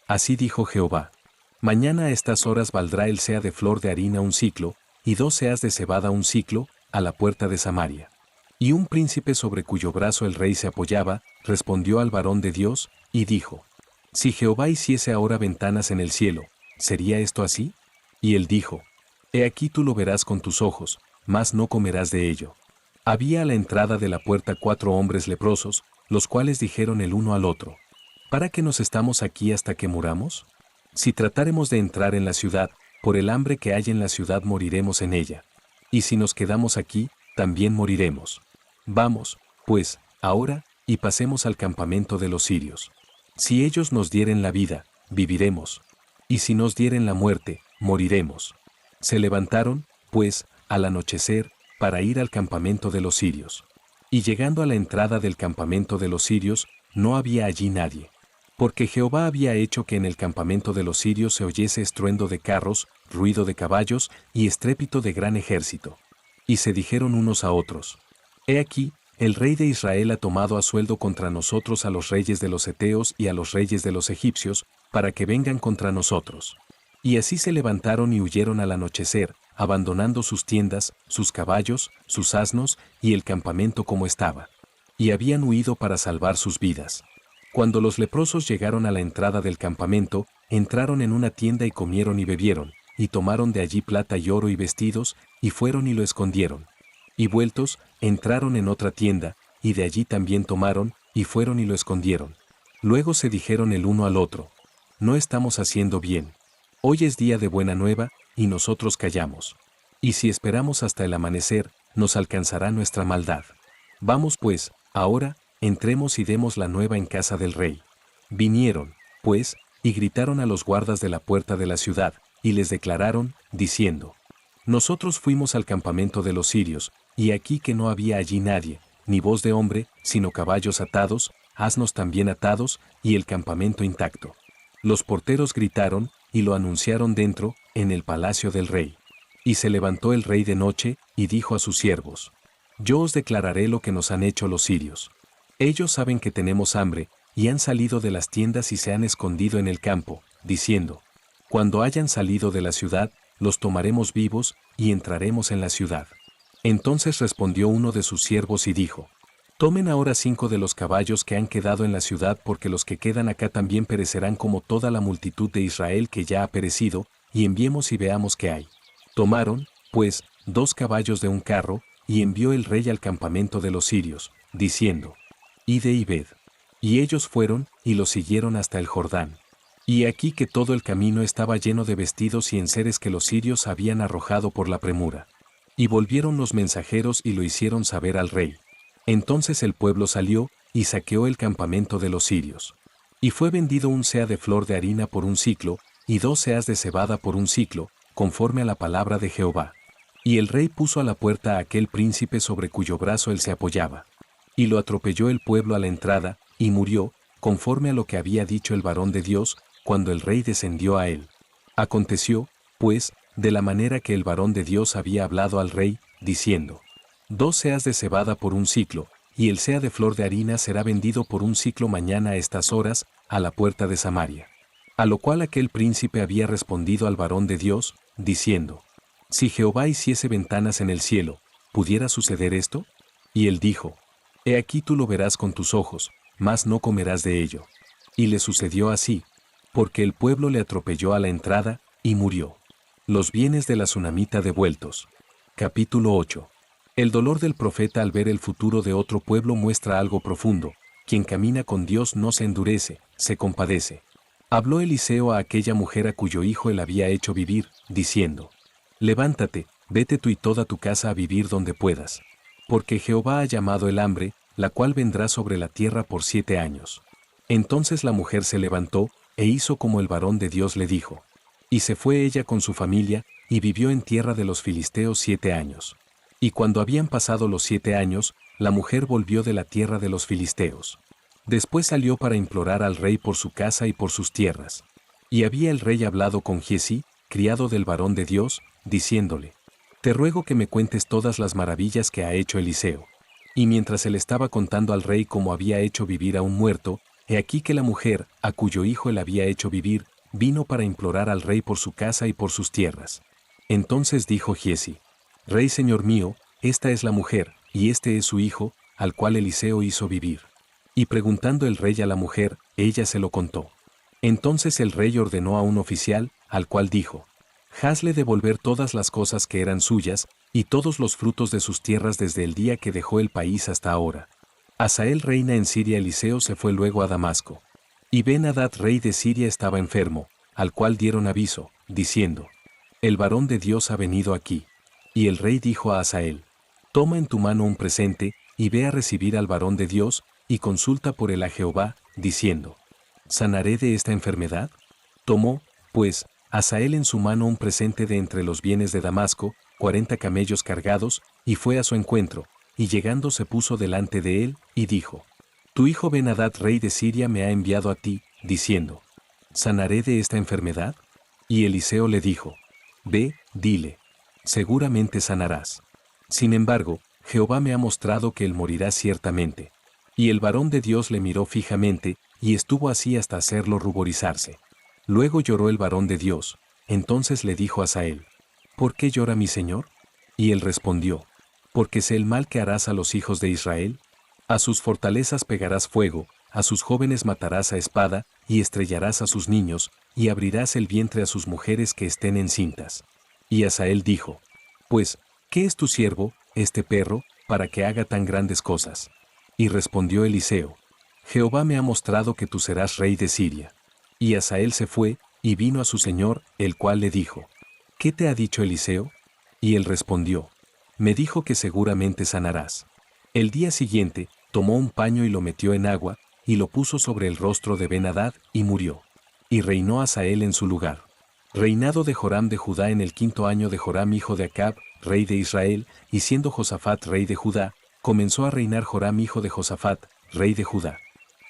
Así dijo Jehová. Mañana a estas horas valdrá el seah de flor de harina un siclo, y 2 seas de cebada un siclo, a la puerta de Samaria. Y un príncipe sobre cuyo brazo el rey se apoyaba, respondió al varón de Dios, y dijo, si Jehová hiciese ahora ventanas en el cielo, ¿sería esto así? Y él dijo, he aquí tú lo verás con tus ojos, mas no comerás de ello. Había a la entrada de la puerta 4 hombres leprosos, los cuales dijeron el uno al otro, ¿para qué nos estamos aquí hasta que muramos? Si tratáremos de entrar en la ciudad, por el hambre que hay en la ciudad moriremos en ella. Y si nos quedamos aquí, también moriremos. Vamos, pues, ahora, y pasemos al campamento de los sirios. Si ellos nos dieren la vida, viviremos. Y si nos dieren la muerte, moriremos. Se levantaron, pues, al anochecer, para ir al campamento de los sirios. Y llegando a la entrada del campamento de los sirios, no había allí nadie. Porque Jehová había hecho que en el campamento de los sirios se oyese estruendo de carros, ruido de caballos y estrépito de gran ejército. Y se dijeron unos a otros, he aquí, el rey de Israel ha tomado a sueldo contra nosotros a los reyes de los heteos y a los reyes de los egipcios, para que vengan contra nosotros. Y así se levantaron y huyeron al anochecer, abandonando sus tiendas, sus caballos, sus asnos y el campamento como estaba. Y habían huido para salvar sus vidas. Cuando los leprosos llegaron a la entrada del campamento, entraron en una tienda y comieron y bebieron, y tomaron de allí plata y oro y vestidos, y fueron y lo escondieron. Y vueltos, entraron en otra tienda, y de allí también tomaron, y fueron y lo escondieron. Luego se dijeron el uno al otro, no estamos haciendo bien. Hoy es día de buena nueva, y nosotros callamos. Y si esperamos hasta el amanecer, nos alcanzará nuestra maldad. Vamos pues, ahora, entremos y demos la nueva en casa del rey. Vinieron, pues, y gritaron a los guardas de la puerta de la ciudad, y les declararon, diciendo, nosotros fuimos al campamento de los sirios, y aquí que no había allí nadie, ni voz de hombre, sino caballos atados, asnos también atados, y el campamento intacto. Los porteros gritaron, y lo anunciaron dentro, en el palacio del rey. Y se levantó el rey de noche, y dijo a sus siervos, yo os declararé lo que nos han hecho los sirios. Ellos saben que tenemos hambre, y han salido de las tiendas y se han escondido en el campo, diciendo, cuando hayan salido de la ciudad, los tomaremos vivos, y entraremos en la ciudad. Entonces respondió uno de sus siervos y dijo, tomen ahora 5 de los caballos que han quedado en la ciudad porque los que quedan acá también perecerán como toda la multitud de Israel que ya ha perecido, y enviemos y veamos qué hay. Tomaron, pues, 2 caballos de un carro, y envió el rey al campamento de los sirios, diciendo, ide y ved. Y ellos fueron, y lo siguieron hasta el Jordán. Y aquí que todo el camino estaba lleno de vestidos y enseres que los sirios habían arrojado por la premura. Y volvieron los mensajeros y lo hicieron saber al rey. Entonces el pueblo salió, y saqueó el campamento de los sirios. Y fue vendido un seah de flor de harina por un siclo, y 2 seas de cebada por un siclo, conforme a la palabra de Jehová. Y el rey puso a la puerta a aquel príncipe sobre cuyo brazo él se apoyaba. Y lo atropelló el pueblo a la entrada, y murió, conforme a lo que había dicho el varón de Dios, cuando el rey descendió a él. Aconteció, pues, de la manera que el varón de Dios había hablado al rey, diciendo, 2 seas de cebada por un siclo, y el seah de flor de harina será vendido por un siclo mañana a estas horas, a la puerta de Samaria. A lo cual aquel príncipe había respondido al varón de Dios, diciendo, si Jehová hiciese ventanas en el cielo, ¿pudiera suceder esto? Y él dijo, he aquí tú lo verás con tus ojos, mas no comerás de ello. Y le sucedió así, porque el pueblo le atropelló a la entrada, y murió. Los bienes de la tsunamita devueltos. Capítulo 8. El dolor del profeta al ver el futuro de otro pueblo muestra algo profundo. Quien camina con Dios no se endurece, se compadece. Habló Eliseo a aquella mujer a cuyo hijo él había hecho vivir, diciendo, levántate, vete tú y toda tu casa a vivir donde puedas. Porque Jehová ha llamado el hambre, la cual vendrá sobre la tierra por 7 años. Entonces la mujer se levantó, e hizo como el varón de Dios le dijo. Y se fue ella con su familia, y vivió en tierra de los filisteos 7 años. Y cuando habían pasado los 7 años, la mujer volvió de la tierra de los filisteos. Después salió para implorar al rey por su casa y por sus tierras. Y había el rey hablado con Giezi, criado del varón de Dios, diciéndole: Te ruego que me cuentes todas las maravillas que ha hecho Eliseo. Y mientras él estaba contando al rey cómo había hecho vivir a un muerto, he aquí que la mujer, a cuyo hijo él había hecho vivir, vino para implorar al rey por su casa y por sus tierras. Entonces dijo Giezi: Rey señor mío, esta es la mujer, y este es su hijo, al cual Eliseo hizo vivir. Y preguntando el rey a la mujer, ella se lo contó. Entonces el rey ordenó a un oficial, al cual dijo: Hazle devolver todas las cosas que eran suyas, y todos los frutos de sus tierras desde el día que dejó el país hasta ahora. Hazael reina en Siria. Eliseo se fue luego a Damasco. Y Ben-Hadad rey de Siria estaba enfermo, al cual dieron aviso, diciendo: El varón de Dios ha venido aquí. Y el rey dijo a Hazael: Toma en tu mano un presente, y ve a recibir al varón de Dios, y consulta por él a Jehová, diciendo: ¿Sanaré de esta enfermedad? Tomó, pues, Hazael en su mano un presente de entre los bienes de Damasco, 40 camellos cargados, y fue a su encuentro, y llegando se puso delante de él, y dijo: Tu hijo Ben-Hadad rey de Siria me ha enviado a ti, diciendo: ¿Sanaré de esta enfermedad? Y Eliseo le dijo: Ve, dile, seguramente sanarás. Sin embargo, Jehová me ha mostrado que él morirá ciertamente. Y el varón de Dios le miró fijamente, y estuvo así hasta hacerlo ruborizarse. Luego lloró el varón de Dios. Entonces le dijo a Hazael: ¿Por qué llora mi señor? Y él respondió: Porque sé el mal que harás a los hijos de Israel. A sus fortalezas pegarás fuego, a sus jóvenes matarás a espada, y estrellarás a sus niños, y abrirás el vientre a sus mujeres que estén encintas. Y Hazael dijo: Pues, ¿qué es tu siervo, este perro, para que haga tan grandes cosas? Y respondió Eliseo: Jehová me ha mostrado que tú serás rey de Siria. Y Hazael se fue, y vino a su señor, el cual le dijo: ¿Qué te ha dicho Eliseo? Y él respondió: Me dijo que seguramente sanarás. El día siguiente, tomó un paño y lo metió en agua, y lo puso sobre el rostro de Ben-Hadad, y murió. Y reinó Hazael en su lugar. Reinado de Joram de Judá en el 5.º año de Joram hijo de Acab, rey de Israel, y siendo Josafat rey de Judá, comenzó a reinar Joram hijo de Josafat, rey de Judá.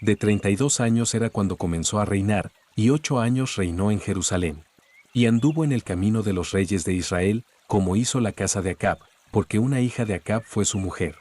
De 32 años era cuando comenzó a reinar, y 8 años reinó en Jerusalén. Y anduvo en el camino de los reyes de Israel, como hizo la casa de Acab, porque una hija de Acab fue su mujer.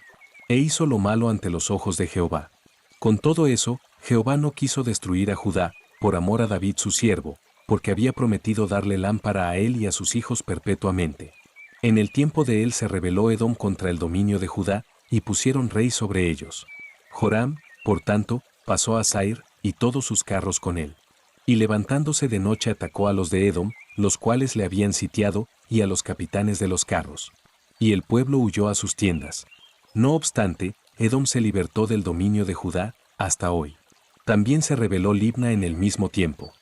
E hizo lo malo ante los ojos de Jehová. Con todo eso, Jehová no quiso destruir a Judá, por amor a David su siervo, porque había prometido darle lámpara a él y a sus hijos perpetuamente. En el tiempo de él se rebeló Edom contra el dominio de Judá, y pusieron rey sobre ellos. Joram, por tanto, pasó a Zair, y todos sus carros con él. Y levantándose de noche atacó a los de Edom, los cuales le habían sitiado, y a los capitanes de los carros. Y el pueblo huyó a sus tiendas. No obstante, Edom se libertó del dominio de Judá, hasta hoy. También se rebeló Libna en el mismo tiempo.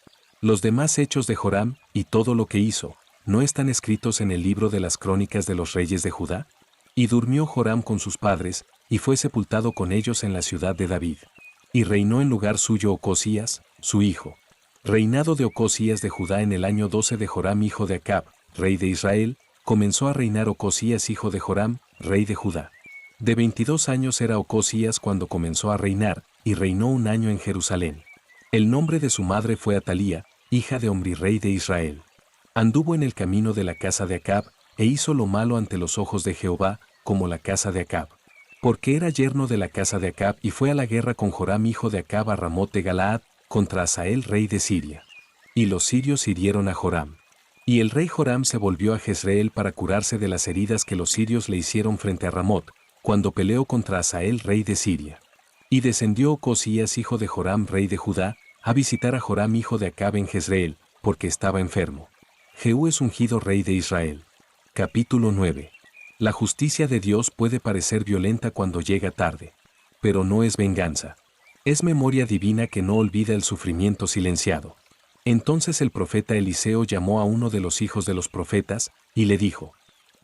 Los demás hechos de Joram, y todo lo que hizo, ¿no están escritos en el libro de las crónicas de los reyes de Judá? Y durmió Joram con sus padres, y fue sepultado con ellos en la ciudad de David. Y reinó en lugar suyo Ocosías, su hijo. Reinado de Ocosías de Judá en el año 12 de Joram hijo de Acab, rey de Israel, comenzó a reinar Ocosías hijo de Joram, rey de Judá. De 22 años era Ocosías cuando comenzó a reinar, y reinó 1 año en Jerusalén. El nombre de su madre fue Atalía, hija de Omri rey de Israel. Anduvo en el camino de la casa de Acab, e hizo lo malo ante los ojos de Jehová, como la casa de Acab. Porque era yerno de la casa de Acab y fue a la guerra con Joram hijo de Acab a Ramot de Galaad, contra Hazael rey de Siria. Y los sirios hirieron a Joram. Y el rey Joram se volvió a Jezreel para curarse de las heridas que los sirios le hicieron frente a Ramot, cuando peleó contra Hazael rey de Siria. Y descendió Ocosías hijo de Joram rey de Judá, a visitar a Joram hijo de Acab en Jezreel, porque estaba enfermo. Jehú es ungido rey de Israel. Capítulo 9. La justicia de Dios puede parecer violenta cuando llega tarde, pero no es venganza. Es memoria divina que no olvida el sufrimiento silenciado. Entonces el profeta Eliseo llamó a uno de los hijos de los profetas, y le dijo: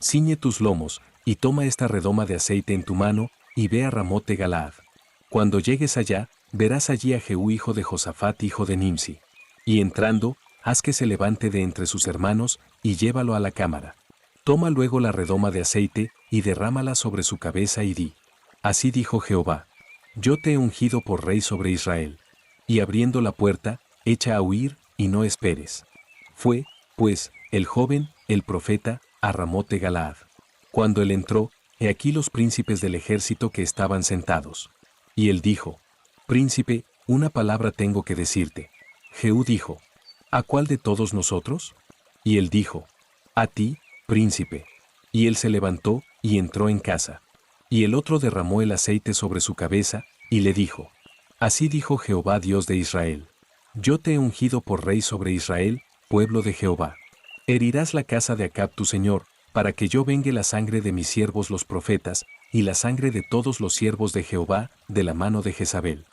Ciñe tus lomos, y toma esta redoma de aceite en tu mano, y ve a Ramot de Galaad. Cuando llegues allá, verás allí a Jehú hijo de Josafat hijo de Nimsi. Y entrando, haz que se levante de entre sus hermanos, y llévalo a la cámara. Toma luego la redoma de aceite, y derrámala sobre su cabeza y di: Así dijo Jehová: Yo te he ungido por rey sobre Israel. Y abriendo la puerta, echa a huir, y no esperes. Fue, pues, el joven, el profeta, a Ramot de Galaad. Cuando él entró, he aquí los príncipes del ejército que estaban sentados. Y él dijo: Príncipe, una palabra tengo que decirte. Jehú dijo: ¿A cuál de todos nosotros? Y él dijo: A ti, príncipe. Y él se levantó, y entró en casa. Y el otro derramó el aceite sobre su cabeza, y le dijo: Así dijo Jehová Dios de Israel: Yo te he ungido por rey sobre Israel, pueblo de Jehová. Herirás la casa de Acab tu señor, para que yo vengue la sangre de mis siervos los profetas, y la sangre de todos los siervos de Jehová, de la mano de Jezabel.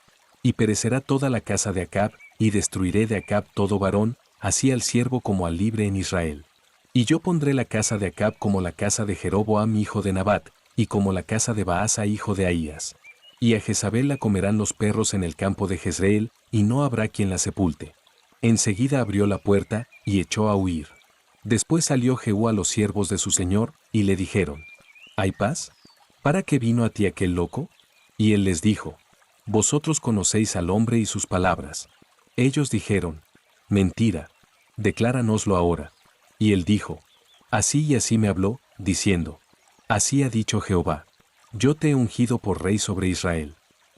Y perecerá toda la casa de Acab, y destruiré de Acab todo varón, así al siervo como al libre en Israel. Y yo pondré la casa de Acab como la casa de Jeroboam hijo de Nabat, y como la casa de Baasa hijo de Ahías. Y a Jezabel la comerán los perros en el campo de Jezreel, y no habrá quien la sepulte. Enseguida abrió la puerta, y echó a huir. Después salió Jehú a los siervos de su señor, y le dijeron: ¿Hay paz? ¿Para qué vino a ti aquel loco? Y él les dijo: Vosotros conocéis al hombre y sus palabras. Ellos dijeron: Mentira. Decláranoslo ahora. Y él dijo: Así y así me habló, diciendo: Así ha dicho Jehová: Yo te he ungido por rey sobre Israel.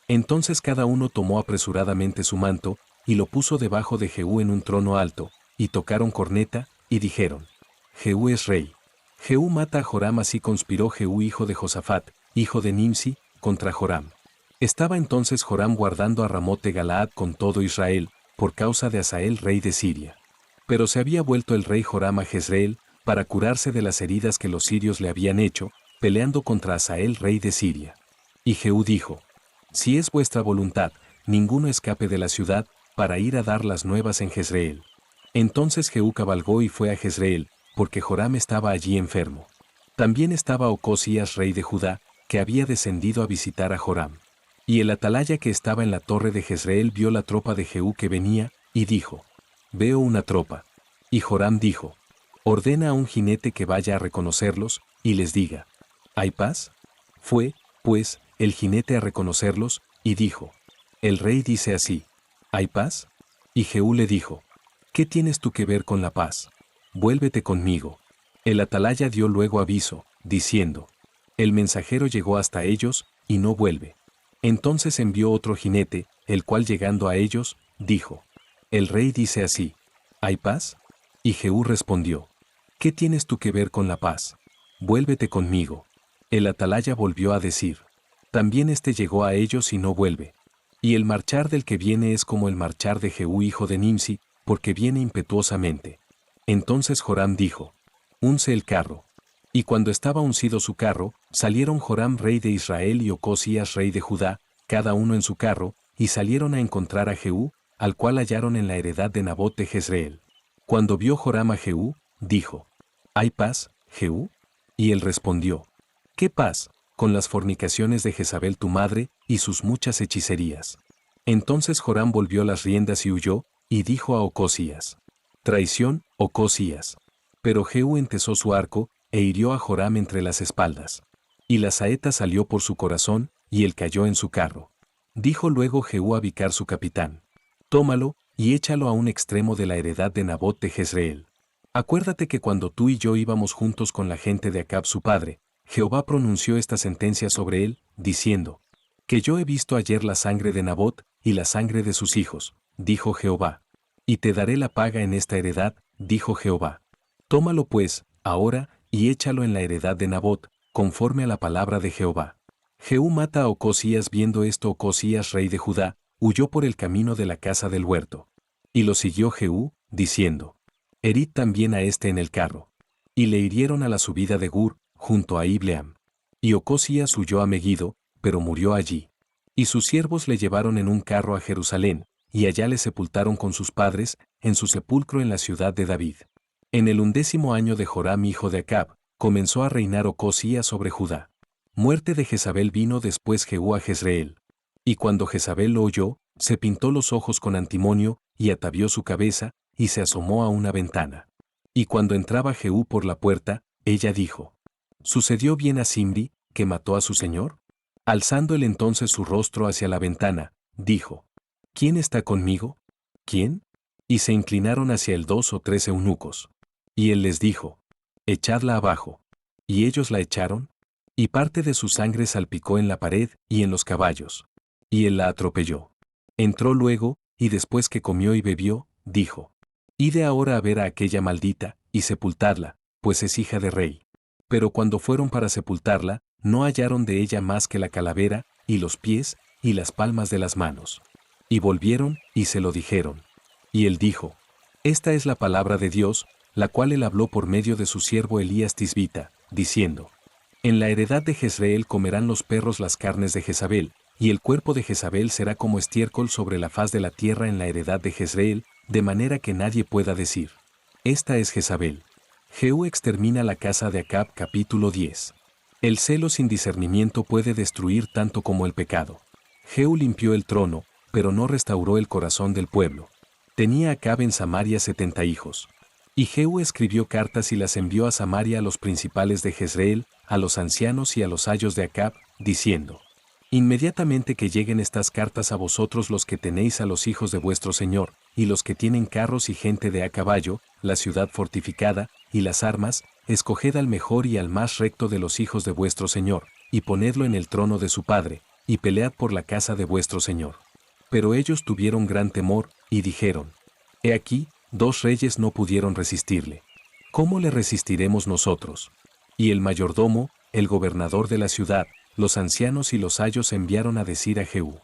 Entonces cada uno tomó apresuradamente su manto, y lo puso debajo de Jehú en un trono alto, y tocaron corneta, y dijeron: Jehú es rey. Jehú mata a Joram. Así conspiró Jehú hijo de Josafat, hijo de Nimsi, contra Joram. Estaba entonces Joram guardando a Ramot de Galaad con todo Israel, por causa de Hazael rey de Siria. Pero se había vuelto el rey Joram a Jezreel, para curarse de las heridas que los sirios le habían hecho, peleando contra Hazael rey de Siria. Y Jehú dijo: Si es vuestra voluntad, ninguno escape de la ciudad, para ir a dar las nuevas en Jezreel. Entonces Jehú cabalgó y fue a Jezreel, porque Joram estaba allí enfermo. También estaba Ocosías rey de Judá, que había descendido a visitar a Joram. Y el atalaya que estaba en la torre de Jezreel vio la tropa de Jehú que venía, y dijo: Veo una tropa. Y Joram dijo: Ordena a un jinete que vaya a reconocerlos, y les diga: ¿Hay paz? Fue, pues, el jinete a reconocerlos, y dijo: El rey dice así: ¿Hay paz? Y Jehú le dijo: ¿Qué tienes tú que ver con la paz? Vuélvete conmigo. El atalaya dio luego aviso, diciendo: El mensajero llegó hasta ellos, y no vuelve. Entonces envió otro jinete, el cual llegando a ellos, dijo: El rey dice así: ¿Hay paz? Y Jehú respondió: ¿Qué tienes tú que ver con la paz? Vuélvete conmigo. El atalaya volvió a decir: También este llegó a ellos y no vuelve. Y el marchar del que viene es como el marchar de Jehú hijo de Nimsi, porque viene impetuosamente. Entonces Joram dijo: Unce el carro. Y cuando estaba uncido su carro, salieron Joram rey de Israel y Ocosías rey de Judá, cada uno en su carro, y salieron a encontrar a Jehú, al cual hallaron en la heredad de Nabot de Jezreel. Cuando vio Joram a Jehú, dijo: ¿Hay paz, Jehú? Y él respondió: ¿Qué paz, con las fornicaciones de Jezabel tu madre, y sus muchas hechicerías? Entonces Joram volvió las riendas y huyó, y dijo a Ocosías: Traición, Ocosías. Pero Jehú entesó su arco, e hirió a Joram entre las espaldas. Y la saeta salió por su corazón, y él cayó en su carro. Dijo luego Jehú a Bicar su capitán: Tómalo, y échalo a un extremo de la heredad de Nabot de Jezreel. Acuérdate que cuando tú y yo íbamos juntos con la gente de Acab su padre, Jehová pronunció esta sentencia sobre él, diciendo: Que yo he visto ayer la sangre de Nabot, y la sangre de sus hijos, dijo Jehová. Y te daré la paga en esta heredad, dijo Jehová. Tómalo pues, ahora, y échalo en la heredad de Nabot, conforme a la palabra de Jehová. Jehú mata a Ocosías. Viendo esto, Ocosías rey de Judá, huyó por el camino de la casa del huerto. Y lo siguió Jehú, diciendo: Herid también a este en el carro. Y le hirieron a la subida de Gur, junto a Ibleam. Y Ocosías huyó a Megiddo, pero murió allí. Y sus siervos le llevaron en un carro a Jerusalén, y allá le sepultaron con sus padres, en su sepulcro en la ciudad de David. En el 11º año de Joram hijo de Acab, comenzó a reinar Ocosías sobre Judá. Muerte de Jezabel. Vino después Jehú a Jezreel. Y cuando Jezabel lo oyó, se pintó los ojos con antimonio, y atavió su cabeza, y se asomó a una ventana. Y cuando entraba Jehú por la puerta, ella dijo: ¿Sucedió bien a Zimri, que mató a su señor? Alzando él entonces su rostro hacia la ventana, dijo: ¿Quién está conmigo? ¿Quién? Y se inclinaron hacia él 2 o 3 eunucos. Y él les dijo: Echadla abajo. Y ellos la echaron, y parte de su sangre salpicó en la pared y en los caballos. Y él la atropelló. Entró luego, y después que comió y bebió, dijo: Ide ahora a ver a aquella maldita, y sepultadla, pues es hija de rey. Pero cuando fueron para sepultarla, no hallaron de ella más que la calavera, y los pies, y las palmas de las manos. Y volvieron, y se lo dijeron. Y él dijo: Esta es la palabra de Dios, la cual él habló por medio de su siervo Elías Tisbita, diciendo: En la heredad de Jezreel comerán los perros las carnes de Jezabel, y el cuerpo de Jezabel será como estiércol sobre la faz de la tierra en la heredad de Jezreel, de manera que nadie pueda decir: Esta es Jezabel. Jehú extermina la casa de Acab. Capítulo 10. El celo sin discernimiento puede destruir tanto como el pecado. Jehú limpió el trono, pero no restauró el corazón del pueblo. Tenía Acab en Samaria 70 hijos. Y Jehú escribió cartas y las envió a Samaria a los principales de Jezreel, a los ancianos y a los ayos de Acab, diciendo: Inmediatamente que lleguen estas cartas a vosotros los que tenéis a los hijos de vuestro señor, y los que tienen carros y gente de a caballo, la ciudad fortificada, y las armas, escoged al mejor y al más recto de los hijos de vuestro señor, y ponedlo en el trono de su padre, y pelead por la casa de vuestro señor. Pero ellos tuvieron gran temor, y dijeron: He aquí, 2 reyes no pudieron resistirle. ¿Cómo le resistiremos nosotros? Y el mayordomo, el gobernador de la ciudad, los ancianos y los ayos enviaron a decir a Jehú: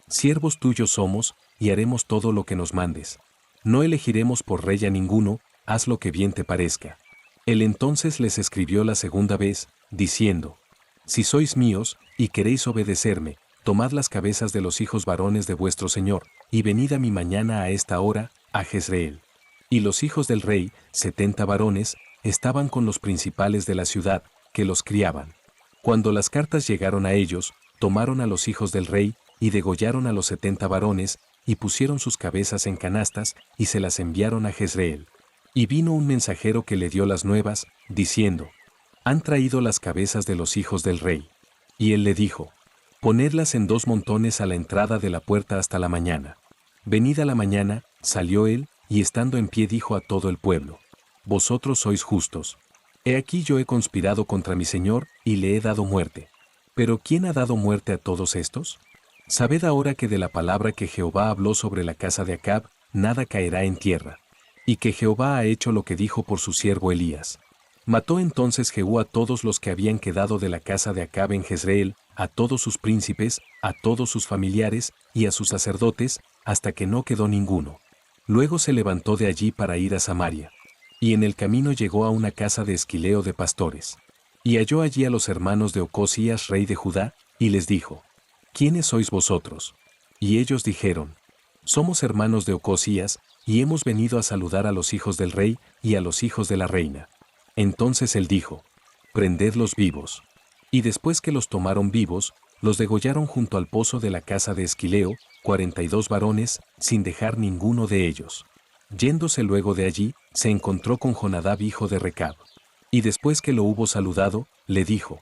Siervos tuyos somos, y haremos todo lo que nos mandes. No elegiremos por rey a ninguno, haz lo que bien te parezca. Él entonces les escribió la segunda vez, diciendo: Si sois míos, y queréis obedecerme, tomad las cabezas de los hijos varones de vuestro señor, y venid a mí mañana a esta hora, a Jezreel. Y los hijos del rey, 70 varones, estaban con los principales de la ciudad, que los criaban. Cuando las cartas llegaron a ellos, tomaron a los hijos del rey, y degollaron a los 70 varones, y pusieron sus cabezas en canastas, y se las enviaron a Jezreel. Y vino un mensajero que le dio las nuevas, diciendo: Han traído las cabezas de los hijos del rey. Y él le dijo: Ponedlas en 2 montones a la entrada de la puerta hasta la mañana. Venida la mañana, salió él, y estando en pie dijo a todo el pueblo: Vosotros sois justos. He aquí yo he conspirado contra mi señor, y le he dado muerte. ¿Pero quién ha dado muerte a todos estos? Sabed ahora que de la palabra que Jehová habló sobre la casa de Acab, nada caerá en tierra. Y que Jehová ha hecho lo que dijo por su siervo Elías. Mató entonces Jehú a todos los que habían quedado de la casa de Acab en Jezreel, a todos sus príncipes, a todos sus familiares, y a sus sacerdotes, hasta que no quedó ninguno. Luego se levantó de allí para ir a Samaria. Y en el camino llegó a una casa de Esquileo de pastores. Y halló allí a los hermanos de Ocosías, rey de Judá, y les dijo: ¿Quiénes sois vosotros? Y ellos dijeron: Somos hermanos de Ocosías, y hemos venido a saludar a los hijos del rey y a los hijos de la reina. Entonces él dijo: Prendedlos vivos. Y después que los tomaron vivos, los degollaron junto al pozo de la casa de Esquileo, 42 varones, sin dejar ninguno de ellos. Yéndose luego de allí, se encontró con Jonadab hijo de Recab. Y después que lo hubo saludado, le dijo: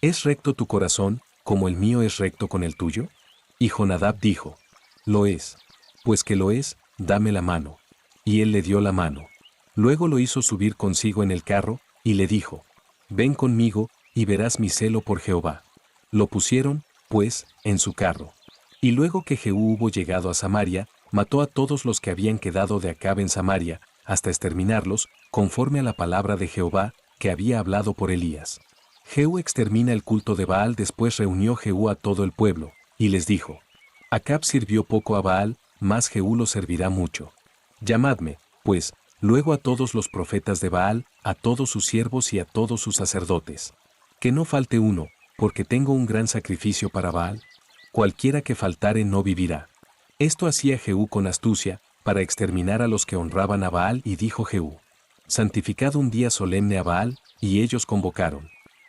¿Es recto tu corazón, como el mío es recto con el tuyo? Y Jonadab dijo: Lo es. Pues que lo es, dame la mano. Y él le dio la mano. Luego lo hizo subir consigo en el carro, y le dijo: Ven conmigo, y verás mi celo por Jehová. Lo pusieron, pues, en su carro. Y luego que Jehú hubo llegado a Samaria, mató a todos los que habían quedado de Acab en Samaria, hasta exterminarlos, conforme a la palabra de Jehová, que había hablado por Elías. Jehú extermina el culto de Baal. Después reunió Jehú a todo el pueblo, y les dijo: Acab sirvió poco a Baal, mas Jehú lo servirá mucho. Llamadme, pues, luego a todos los profetas de Baal, a todos sus siervos y a todos sus sacerdotes. Que no falte uno, porque tengo un gran sacrificio para Baal. Cualquiera que faltare no vivirá. Esto hacía Jehú con astucia, para exterminar a los que honraban a Baal, y dijo Jehú: Santificad un día solemne a Baal, y ellos convocaron.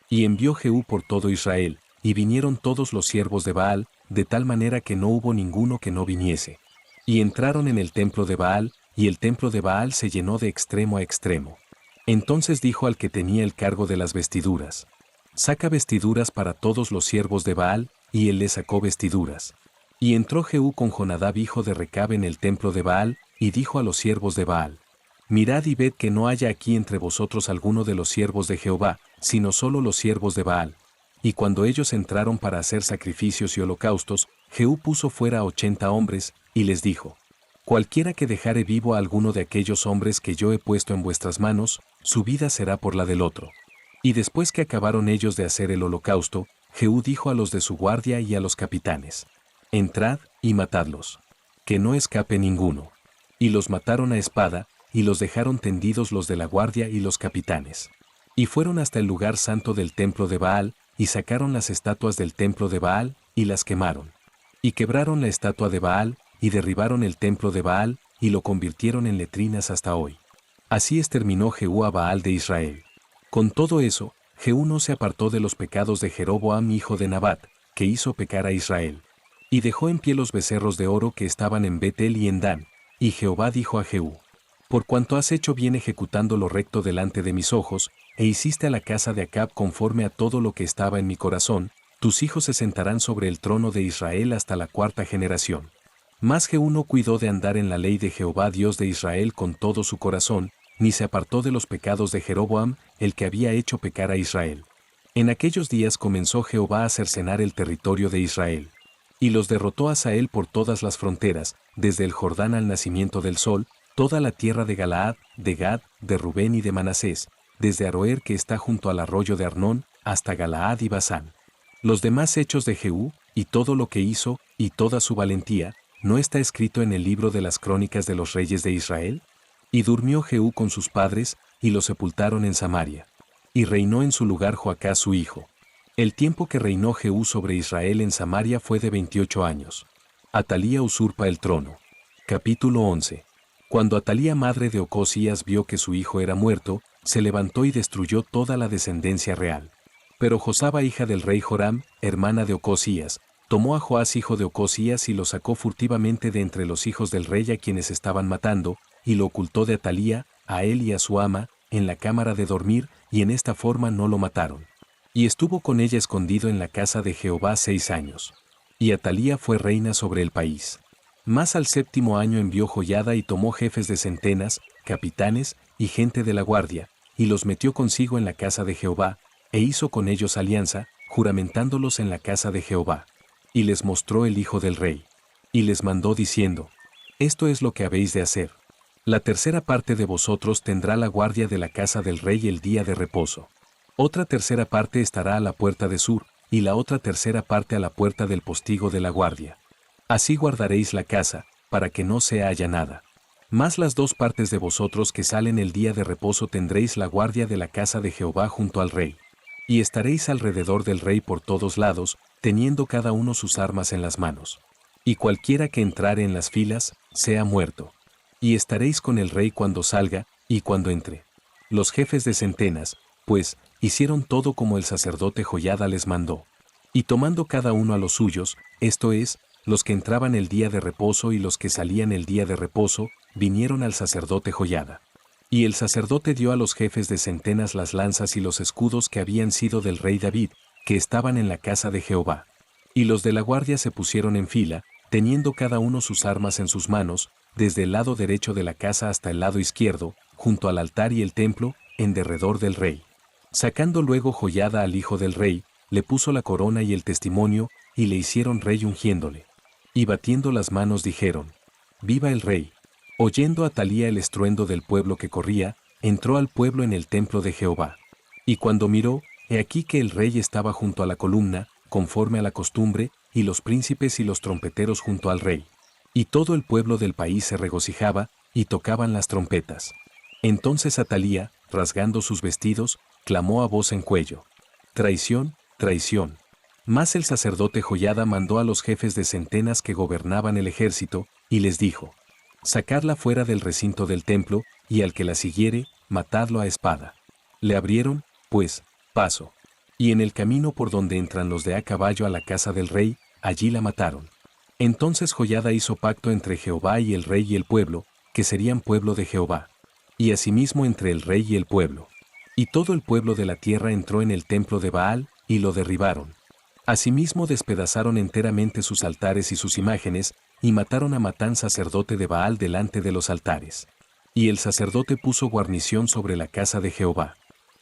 Y envió Jehú por todo Israel, y vinieron todos los siervos de Baal, de tal manera que no hubo ninguno que no viniese. Y entraron en el templo de Baal, y el templo de Baal se llenó de extremo a extremo. Entonces dijo al que tenía el cargo de las vestiduras: saca vestiduras para todos los siervos de Baal, y él le sacó vestiduras. Y entró Jehú con Jonadab hijo de Recab en el templo de Baal, y dijo a los siervos de Baal: mirad y ved que no haya aquí entre vosotros alguno de los siervos de Jehová, sino solo los siervos de Baal. Y cuando ellos entraron para hacer sacrificios y holocaustos, Jehú puso fuera a 80 hombres, y les dijo: cualquiera que dejare vivo a alguno de aquellos hombres que yo he puesto en vuestras manos, su vida será por la del otro. Y después que acabaron ellos de hacer el holocausto, Jehú dijo a los de su guardia y a los capitanes: entrad y matadlos, que no escape ninguno. Y los mataron a espada, y los dejaron tendidos los de la guardia y los capitanes. Y fueron hasta el lugar santo del templo de Baal, y sacaron las estatuas del templo de Baal, y las quemaron. Y quebraron la estatua de Baal, y derribaron el templo de Baal, y lo convirtieron en letrinas hasta hoy. Así exterminó Jehú a Baal de Israel. Con todo eso, Jehú no se apartó de los pecados de Jeroboam hijo de Nabat, que hizo pecar a Israel. Y dejó en pie los becerros de oro que estaban en Betel y en Dan. Y Jehová dijo a Jehú: por cuanto has hecho bien ejecutando lo recto delante de mis ojos, e hiciste a la casa de Acab conforme a todo lo que estaba en mi corazón, tus hijos se sentarán sobre el trono de Israel hasta la 4ª generación. Mas Jehú no cuidó de andar en la ley de Jehová Dios de Israel con todo su corazón, ni se apartó de los pecados de Jeroboam, el que había hecho pecar a Israel. En aquellos días comenzó Jehová a cercenar el territorio de Israel. Y los derrotó Hazael por todas las fronteras, desde el Jordán al nacimiento del sol, toda la tierra de Galaad, de Gad, de Rubén y de Manasés, desde Aroer que está junto al arroyo de Arnón, hasta Galaad y Basán. Los demás hechos de Jehú, y todo lo que hizo, y toda su valentía, ¿no está escrito en el libro de las crónicas de los reyes de Israel? Y durmió Jehú con sus padres, y lo sepultaron en Samaria. Y reinó en su lugar Joacás su hijo. El tiempo que reinó Jehú sobre Israel en Samaria fue de 28 años. Atalía usurpa el trono. Capítulo 11. Cuando Atalía madre de Ocosías vio que su hijo era muerto, se levantó y destruyó toda la descendencia real. Pero Josaba hija del rey Joram, hermana de Ocosías, tomó a Joás hijo de Ocosías y lo sacó furtivamente de entre los hijos del rey a quienes estaban matando, y lo ocultó de Atalía, a él y a su ama, en la cámara de dormir, y en esta forma no lo mataron. Y estuvo con ella escondido en la casa de Jehová 6 años. Y Atalía fue reina sobre el país. Mas al 7º año envió Joiada y tomó jefes de centenas, capitanes y gente de la guardia, y los metió consigo en la casa de Jehová, e hizo con ellos alianza, juramentándolos en la casa de Jehová. Y les mostró el hijo del rey. Y les mandó diciendo: esto es lo que habéis de hacer. La 3ª parte de vosotros tendrá la guardia de la casa del rey el día de reposo. Otra 3ª parte estará a la puerta de sur, y la otra 3ª parte a la puerta del postigo de la guardia. Así guardaréis la casa, para que no se haya nada. Mas las 2 partes de vosotros que salen el día de reposo tendréis la guardia de la casa de Jehová junto al rey. Y estaréis alrededor del rey por todos lados, teniendo cada uno sus armas en las manos. Y cualquiera que entrare en las filas, sea muerto. Y estaréis con el rey cuando salga, y cuando entre. Los jefes de centenas, pues, hicieron todo como el sacerdote Joiada les mandó. Y tomando cada uno a los suyos, esto es, los que entraban el día de reposo y los que salían el día de reposo, vinieron al sacerdote Joiada. Y el sacerdote dio a los jefes de centenas las lanzas y los escudos que habían sido del rey David, que estaban en la casa de Jehová. Y los de la guardia se pusieron en fila, teniendo cada uno sus armas en sus manos, desde el lado derecho de la casa hasta el lado izquierdo, junto al altar y el templo, en derredor del rey. Sacando luego Joiada al hijo del rey, le puso la corona y el testimonio, y le hicieron rey ungiéndole. Y batiendo las manos dijeron: ¡viva el rey! Oyendo Atalía el estruendo del pueblo que corría, entró al pueblo en el templo de Jehová. Y cuando miró, he aquí que el rey estaba junto a la columna, conforme a la costumbre, y los príncipes y los trompeteros junto al rey. Y todo el pueblo del país se regocijaba, y tocaban las trompetas. Entonces Atalía, rasgando sus vestidos, clamó a voz en cuello: ¡traición, traición! Mas el sacerdote Joiada mandó a los jefes de centenas que gobernaban el ejército, y les dijo: sacadla fuera del recinto del templo, y al que la siguiere, matadlo a espada. Le abrieron, pues, paso. Y en el camino por donde entran los de a caballo a la casa del rey, allí la mataron. Entonces Joiada hizo pacto entre Jehová y el rey y el pueblo, que serían pueblo de Jehová. Y asimismo entre el rey y el pueblo. Y todo el pueblo de la tierra entró en el templo de Baal, y lo derribaron. Asimismo despedazaron enteramente sus altares y sus imágenes, y mataron a Matán sacerdote de Baal delante de los altares. Y el sacerdote puso guarnición sobre la casa de Jehová.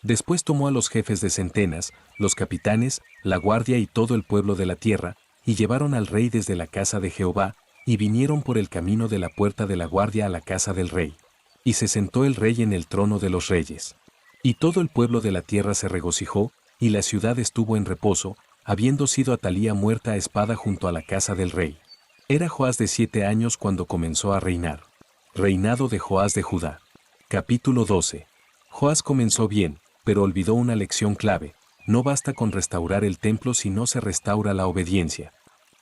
Después tomó a los jefes de centenas, los capitanes, la guardia y todo el pueblo de la tierra, y llevaron al rey desde la casa de Jehová, y vinieron por el camino de la puerta de la guardia a la casa del rey. Y se sentó el rey en el trono de los reyes. Y todo el pueblo de la tierra se regocijó, y la ciudad estuvo en reposo, habiendo sido Atalía muerta a espada junto a la casa del rey. Era Joás de 7 años cuando comenzó a reinar. Reinado de Joás de Judá. Capítulo 12. Joás comenzó bien, pero olvidó una lección clave: no basta con restaurar el templo si no se restaura la obediencia.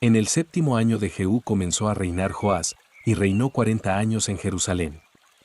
En el 7º año de Jehú comenzó a reinar Joás, y reinó 40 años en Jerusalén.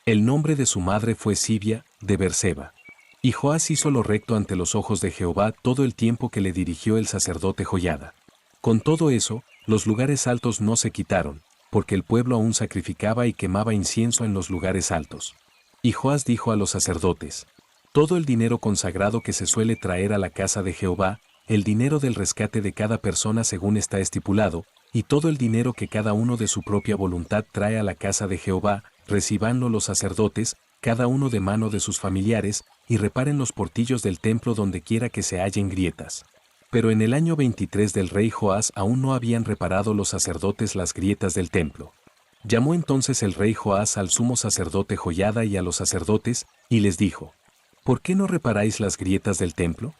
El nombre de su madre fue Sibia, de Berseba. Y Joás hizo lo recto ante los ojos de Jehová todo el tiempo que le dirigió el sacerdote Joiada. Con todo eso, los lugares altos no se quitaron, porque el pueblo aún sacrificaba y quemaba incienso en los lugares altos. Y Joás dijo a los sacerdotes: todo el dinero consagrado que se suele traer a la casa de Jehová, el dinero del rescate de cada persona según está estipulado, y todo el dinero que cada uno de su propia voluntad trae a la casa de Jehová, recíbanlo los sacerdotes, cada uno de mano de sus familiares, y reparen los portillos del templo donde quiera que se hallen grietas. Pero en el año 23 del rey Joás aún no habían reparado los sacerdotes las grietas del templo. Llamó entonces el rey Joás al sumo sacerdote Joiada y a los sacerdotes, y les dijo: ¿por qué no reparáis las grietas del templo?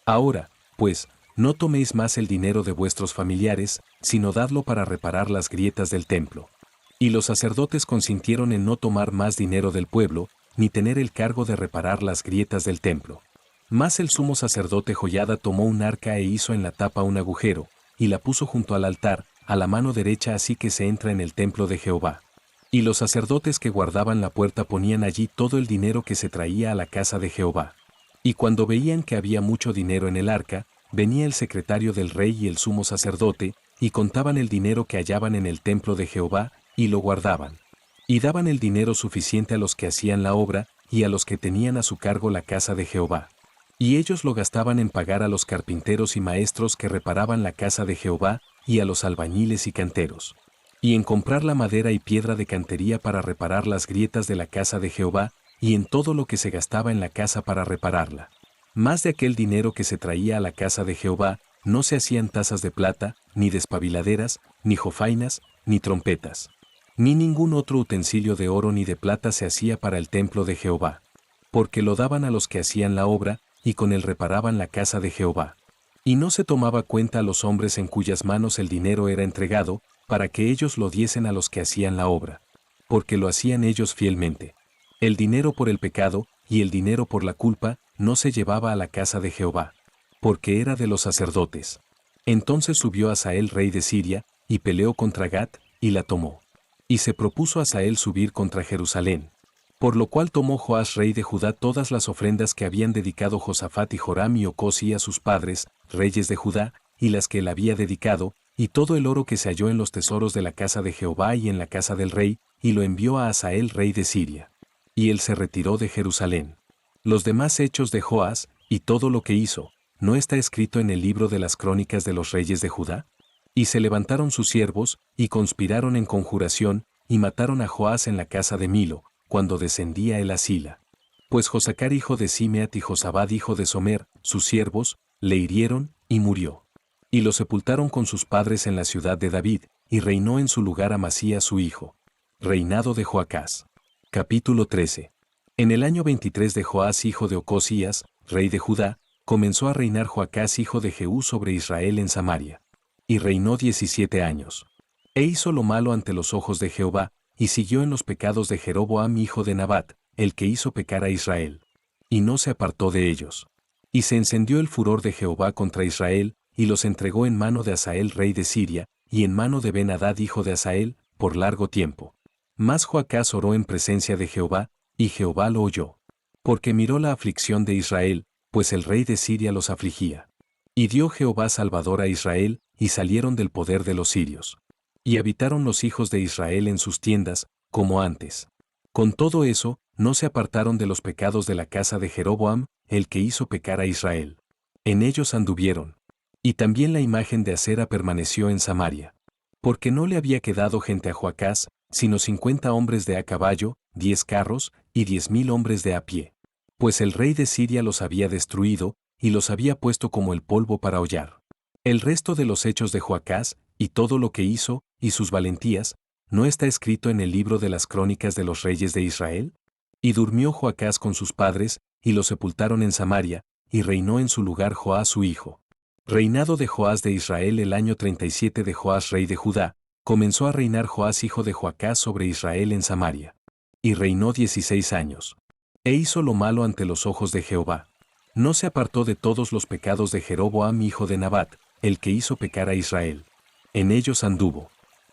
Ahora, pues, no toméis más el dinero de vuestros familiares, sino dadlo para reparar las grietas del templo. Y los sacerdotes consintieron en no tomar más dinero del pueblo, ni tener el cargo de reparar las grietas del templo. Mas el sumo sacerdote Joiada tomó un arca e hizo en la tapa un agujero, y la puso junto al altar, a la mano derecha, así que se entra en el templo de Jehová. Y los sacerdotes que guardaban la puerta ponían allí todo el dinero que se traía a la casa de Jehová. Y cuando veían que había mucho dinero en el arca, venía el secretario del rey y el sumo sacerdote, y contaban el dinero que hallaban en el templo de Jehová, y lo guardaban. Y daban el dinero suficiente a los que hacían la obra, y a los que tenían a su cargo la casa de Jehová. Y ellos lo gastaban en pagar a los carpinteros y maestros que reparaban la casa de Jehová, y a los albañiles y canteros. Y en comprar la madera y piedra de cantería para reparar las grietas de la casa de Jehová, y en todo lo que se gastaba en la casa para repararla. Más de aquel dinero que se traía a la casa de Jehová, no se hacían tazas de plata, ni despabiladeras, ni jofainas, ni trompetas. Ni ningún otro utensilio de oro ni de plata se hacía para el templo de Jehová. Porque lo daban a los que hacían la obra, y con él reparaban la casa de Jehová. Y no se tomaba cuenta a los hombres en cuyas manos el dinero era entregado, para que ellos lo diesen a los que hacían la obra. Porque lo hacían ellos fielmente. El dinero por el pecado, y el dinero por la culpa, no se llevaba a la casa de Jehová, porque era de los sacerdotes. Entonces subió Hazael rey de Siria, y peleó contra Gat, y la tomó. Y se propuso Hazael subir contra Jerusalén. Por lo cual tomó Joás rey de Judá todas las ofrendas que habían dedicado Josafat y Joram y Ocosías sus padres, reyes de Judá, y las que él había dedicado, y todo el oro que se halló en los tesoros de la casa de Jehová y en la casa del rey, y lo envió a Hazael rey de Siria. Y él se retiró de Jerusalén. Los demás hechos de Joás, y todo lo que hizo, ¿no está escrito en el libro de las crónicas de los reyes de Judá? Y se levantaron sus siervos, y conspiraron en conjuración, y mataron a Joás en la casa de Milo, cuando descendía él a Sila. Pues Josacar hijo de Simeat y Josabad hijo de Somer, sus siervos, le hirieron, y murió. Y lo sepultaron con sus padres en la ciudad de David, y reinó en su lugar Amasías su hijo. Reinado de Joacás. Capítulo 13. En el año 23 de Joás hijo de Ocosías, rey de Judá, comenzó a reinar Joacás hijo de Jehú sobre Israel en Samaria. Y reinó 17 años. E hizo lo malo ante los ojos de Jehová, y siguió en los pecados de Jeroboam hijo de Nabat, el que hizo pecar a Israel. Y no se apartó de ellos. Y se encendió el furor de Jehová contra Israel, y los entregó en mano de Hazael rey de Siria, y en mano de Ben-Hadad hijo de Hazael, por largo tiempo. Mas Joacás oró en presencia de Jehová, y Jehová lo oyó. Porque miró la aflicción de Israel, pues el rey de Siria los afligía. Y dio Jehová salvador a Israel, y salieron del poder de los sirios. Y habitaron los hijos de Israel en sus tiendas, como antes. Con todo eso, no se apartaron de los pecados de la casa de Jeroboam, el que hizo pecar a Israel. En ellos anduvieron. Y también la imagen de Acera permaneció en Samaria. Porque no le había quedado gente a Joacás, sino 50 hombres de a caballo, 10 carros, y 10.000 hombres de a pie. Pues el rey de Siria los había destruido, y los había puesto como el polvo para hollar. El resto de los hechos de Joacás, y todo lo que hizo, y sus valentías, ¿no está escrito en el libro de las crónicas de los reyes de Israel? Y durmió Joacás con sus padres, y lo sepultaron en Samaria, y reinó en su lugar Joás su hijo. Reinado de Joás de Israel el año 37 de Joás rey de Judá, comenzó a reinar Joás hijo de Joacás sobre Israel en Samaria. Y reinó 16 años. E hizo lo malo ante los ojos de Jehová. No se apartó de todos los pecados de Jeroboam hijo de Nabat, el que hizo pecar a Israel. En ellos anduvo.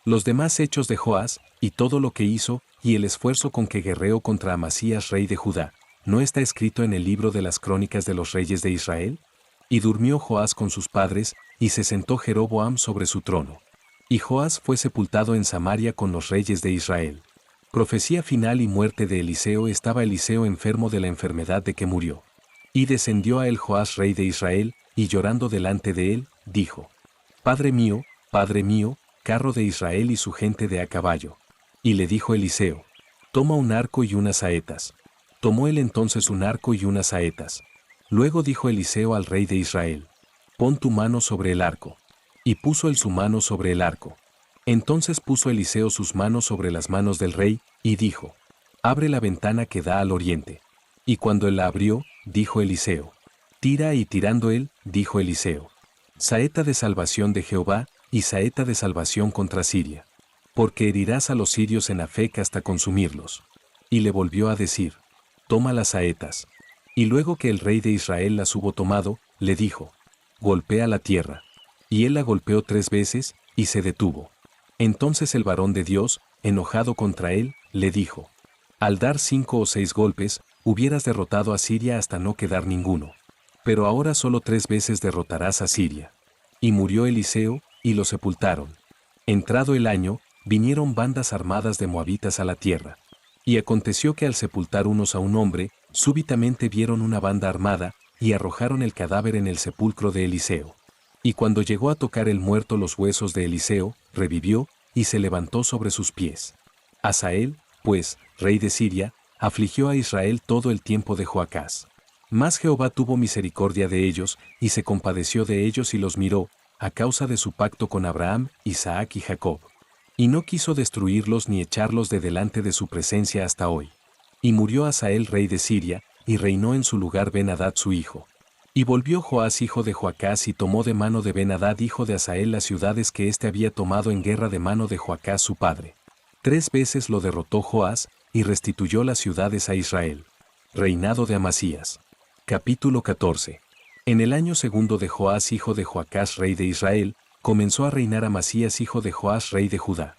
Los demás hechos de Joás, y todo lo que hizo, y el esfuerzo con que guerreó contra Amasías rey de Judá, ¿no está escrito en el libro de las crónicas de los reyes de Israel? Y durmió Joás con sus padres, y se sentó Jeroboam sobre su trono. Y Joás fue sepultado en Samaria con los reyes de Israel. Profecía final y muerte de Eliseo. Estaba Eliseo enfermo de la enfermedad de que murió. Y descendió a él Joás rey de Israel, y llorando delante de él, dijo: Padre mío, carro de Israel y su gente de a caballo. Y le dijo Eliseo: Toma un arco y unas saetas. Tomó él entonces un arco y unas saetas. Luego dijo Eliseo al rey de Israel: Pon tu mano sobre el arco. Y puso él su mano sobre el arco. Entonces puso Eliseo sus manos sobre las manos del rey, y dijo: Abre la ventana que da al oriente. Y cuando él la abrió, dijo Eliseo: Tira, y tirando él, dijo Eliseo: Saeta de salvación de Jehová, y saeta de salvación contra Siria. Porque herirás a los sirios en Afec hasta consumirlos. Y le volvió a decir: Toma las saetas. Y luego que el rey de Israel las hubo tomado, le dijo: Golpea la tierra. Y él la golpeó 3 veces, y se detuvo. Entonces el varón de Dios, enojado contra él, le dijo: Al dar 5 o 6 golpes, hubieras derrotado a Siria hasta no quedar ninguno. Pero ahora solo 3 veces derrotarás a Siria. Y murió Eliseo, y lo sepultaron. Entrado el año, vinieron bandas armadas de moabitas a la tierra. Y aconteció que al sepultar unos a un hombre, súbitamente vieron una banda armada, y arrojaron el cadáver en el sepulcro de Eliseo. Y cuando llegó a tocar el muerto los huesos de Eliseo, revivió, y se levantó sobre sus pies. Hazael, pues, rey de Siria, afligió a Israel todo el tiempo de Joacás. Mas Jehová tuvo misericordia de ellos, y se compadeció de ellos y los miró, a causa de su pacto con Abraham, Isaac y Jacob. Y no quiso destruirlos ni echarlos de delante de su presencia hasta hoy. Y murió Hazael rey de Siria, y reinó en su lugar Ben-Hadad su hijo. Y volvió Joás hijo de Joacás y tomó de mano de Ben-Hadad hijo de Hazael las ciudades que éste había tomado en guerra de mano de Joacás su padre. 3 veces lo derrotó Joás, y restituyó las ciudades a Israel. Reinado de Amasías. Capítulo 14. En el año segundo de Joás hijo de Joacás rey de Israel, comenzó a reinar Amasías hijo de Joás rey de Judá.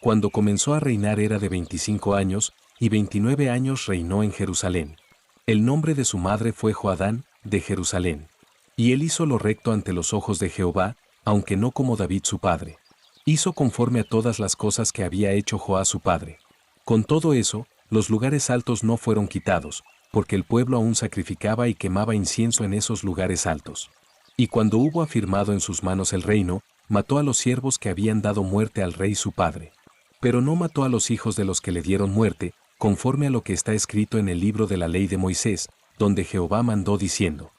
Cuando comenzó a reinar era de 25 años, y 29 años reinó en Jerusalén. El nombre de su madre fue Joadán, de Jerusalén. Y él hizo lo recto ante los ojos de Jehová, aunque no como David su padre. Hizo conforme a todas las cosas que había hecho Joás su padre. Con todo eso, los lugares altos no fueron quitados, porque el pueblo aún sacrificaba y quemaba incienso en esos lugares altos. Y cuando hubo afirmado en sus manos el reino, mató a los siervos que habían dado muerte al rey su padre. Pero no mató a los hijos de los que le dieron muerte, conforme a lo que está escrito en el libro de la ley de Moisés, donde Jehová mandó diciendo: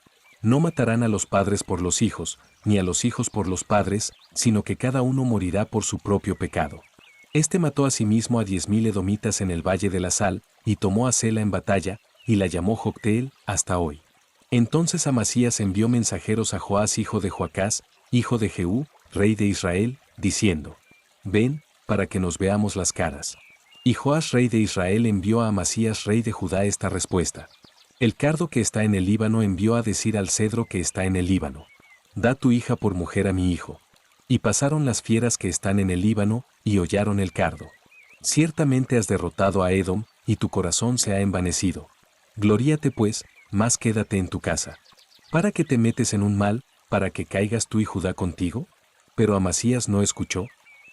No matarán a los padres por los hijos, ni a los hijos por los padres, sino que cada uno morirá por su propio pecado. Este mató asimismo a 10.000 edomitas en el valle de la Sal, y tomó a Sela en batalla, y la llamó Jocteel, hasta hoy. Entonces Amasías envió mensajeros a Joás hijo de Joacás, hijo de Jehú, rey de Israel, diciendo: Ven, para que nos veamos las caras. Y Joás rey de Israel envió a Amasías rey de Judá esta respuesta: El cardo que está en el Líbano envió a decir al cedro que está en el Líbano: Da tu hija por mujer a mi hijo. Y pasaron las fieras que están en el Líbano, y hollaron el cardo. Ciertamente has derrotado a Edom, y tu corazón se ha envanecido. Gloríate pues, mas quédate en tu casa. ¿Para qué te metes en un mal, para que caigas tú y Judá contigo? Pero Amasías no escuchó,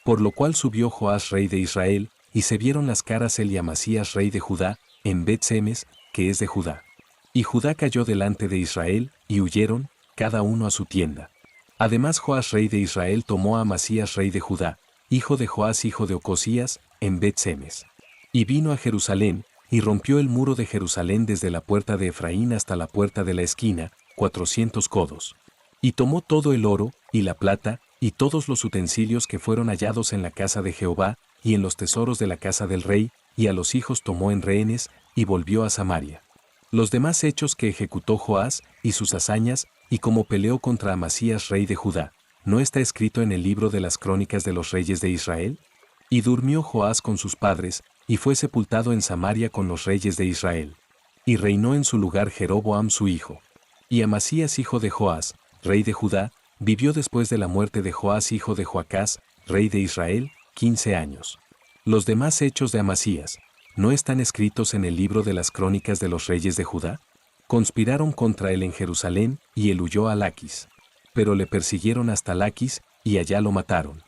por lo cual subió Joás rey de Israel, y se vieron las caras él y Amasías rey de Judá, en Bet-Semes, que es de Judá. Y Judá cayó delante de Israel, y huyeron, cada uno a su tienda. Además Joás rey de Israel tomó a Amasías rey de Judá, hijo de Joás hijo de Ocosías, en Bet-Semes. Y vino a Jerusalén, y rompió el muro de Jerusalén desde la puerta de Efraín hasta la puerta de la esquina, 400 codos. Y tomó todo el oro, y la plata, y todos los utensilios que fueron hallados en la casa de Jehová, y en los tesoros de la casa del rey, y a los hijos tomó en rehenes, y volvió a Samaria. Los demás hechos que ejecutó Joás, y sus hazañas, y cómo peleó contra Amasías rey de Judá, ¿no está escrito en el libro de las crónicas de los reyes de Israel? Y durmió Joás con sus padres, y fue sepultado en Samaria con los reyes de Israel. Y reinó en su lugar Jeroboam su hijo. Y Amasías hijo de Joás, rey de Judá, vivió después de la muerte de Joás hijo de Joacás, rey de Israel, 15 años. Los demás hechos de Amasías, ¿no están escritos en el libro de las crónicas de los reyes de Judá? Conspiraron contra él en Jerusalén, y él huyó a Laquis. Pero le persiguieron hasta Laquis, y allá lo mataron.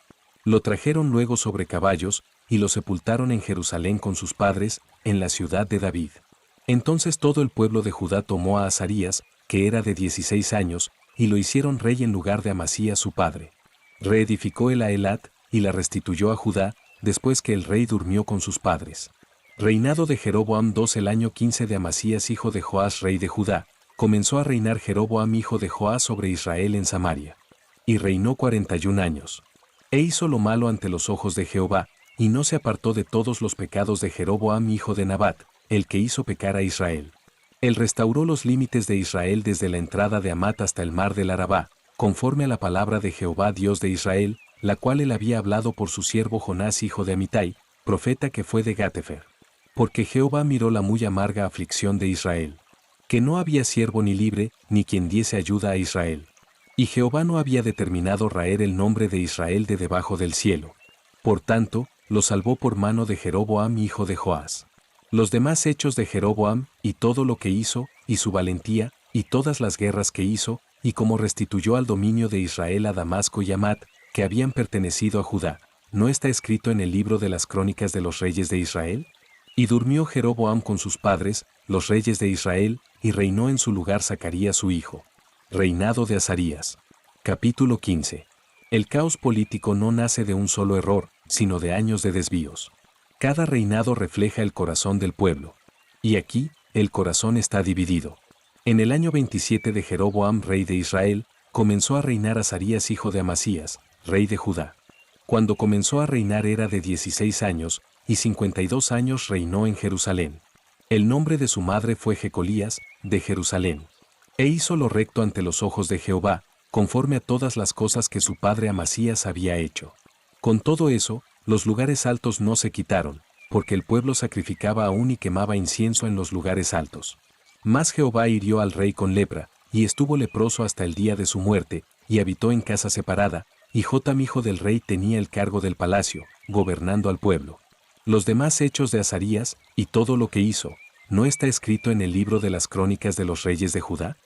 Lo trajeron luego sobre caballos, y lo sepultaron en Jerusalén con sus padres, en la ciudad de David. Entonces todo el pueblo de Judá tomó a Azarías, que era de 16 años, y lo hicieron rey en lugar de Amasías su padre. Reedificó él a Elat, y la restituyó a Judá, después que el rey durmió con sus padres. Reinado de Jeroboam II el año 15 de Amasías hijo de Joás rey de Judá, comenzó a reinar Jeroboam hijo de Joás sobre Israel en Samaria. Y reinó 41 años. E hizo lo malo ante los ojos de Jehová, y no se apartó de todos los pecados de Jeroboam hijo de Nabat, el que hizo pecar a Israel. Él restauró los límites de Israel desde la entrada de Amat hasta el mar del Arabá, conforme a la palabra de Jehová Dios de Israel, la cual él había hablado por su siervo Jonás hijo de Amitai, profeta que fue de Gatefer. Porque Jehová miró la muy amarga aflicción de Israel, que no había siervo ni libre, ni quien diese ayuda a Israel. Y Jehová no había determinado raer el nombre de Israel de debajo del cielo. Por tanto, lo salvó por mano de Jeroboam hijo de Joás. Los demás hechos de Jeroboam, y todo lo que hizo, y su valentía, y todas las guerras que hizo, y cómo restituyó al dominio de Israel a Damasco y Amat, que habían pertenecido a Judá, ¿no está escrito en el libro de las crónicas de los reyes de Israel? Y durmió Jeroboam con sus padres, los reyes de Israel, y reinó en su lugar Zacarías su hijo. Reinado de Azarías. Capítulo 15. El caos político no nace de un solo error, sino de años de desvíos. Cada reinado refleja el corazón del pueblo. Y aquí, el corazón está dividido. En el año 27 de Jeroboam rey de Israel, comenzó a reinar Azarías hijo de Amasías, rey de Judá. Cuando comenzó a reinar era de 16 años, y 52 años reinó en Jerusalén. El nombre de su madre fue Jecolías, de Jerusalén. E hizo lo recto ante los ojos de Jehová, conforme a todas las cosas que su padre Amasías había hecho. Con todo eso, los lugares altos no se quitaron, porque el pueblo sacrificaba aún y quemaba incienso en los lugares altos. Mas Jehová hirió al rey con lepra, y estuvo leproso hasta el día de su muerte, y habitó en casa separada, y Jotam hijo del rey tenía el cargo del palacio, gobernando al pueblo. Los demás hechos de Azarías, y todo lo que hizo, ¿no está escrito en el libro de las crónicas de los reyes de Judá?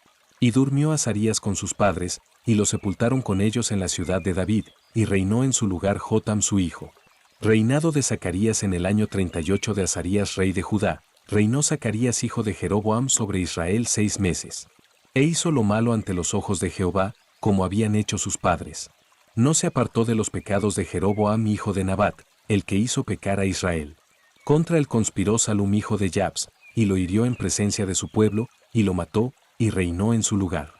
Y durmió Azarías con sus padres, y lo sepultaron con ellos en la ciudad de David, y reinó en su lugar Jotam su hijo. Reinado de Zacarías en el año 38 de Azarías rey de Judá, reinó Zacarías hijo de Jeroboam sobre Israel 6 meses. E hizo lo malo ante los ojos de Jehová, como habían hecho sus padres. No se apartó de los pecados de Jeroboam hijo de Nabat, el que hizo pecar a Israel. Contra él conspiró Salum hijo de Jabs, y lo hirió en presencia de su pueblo, y lo mató, y reinó en su lugar.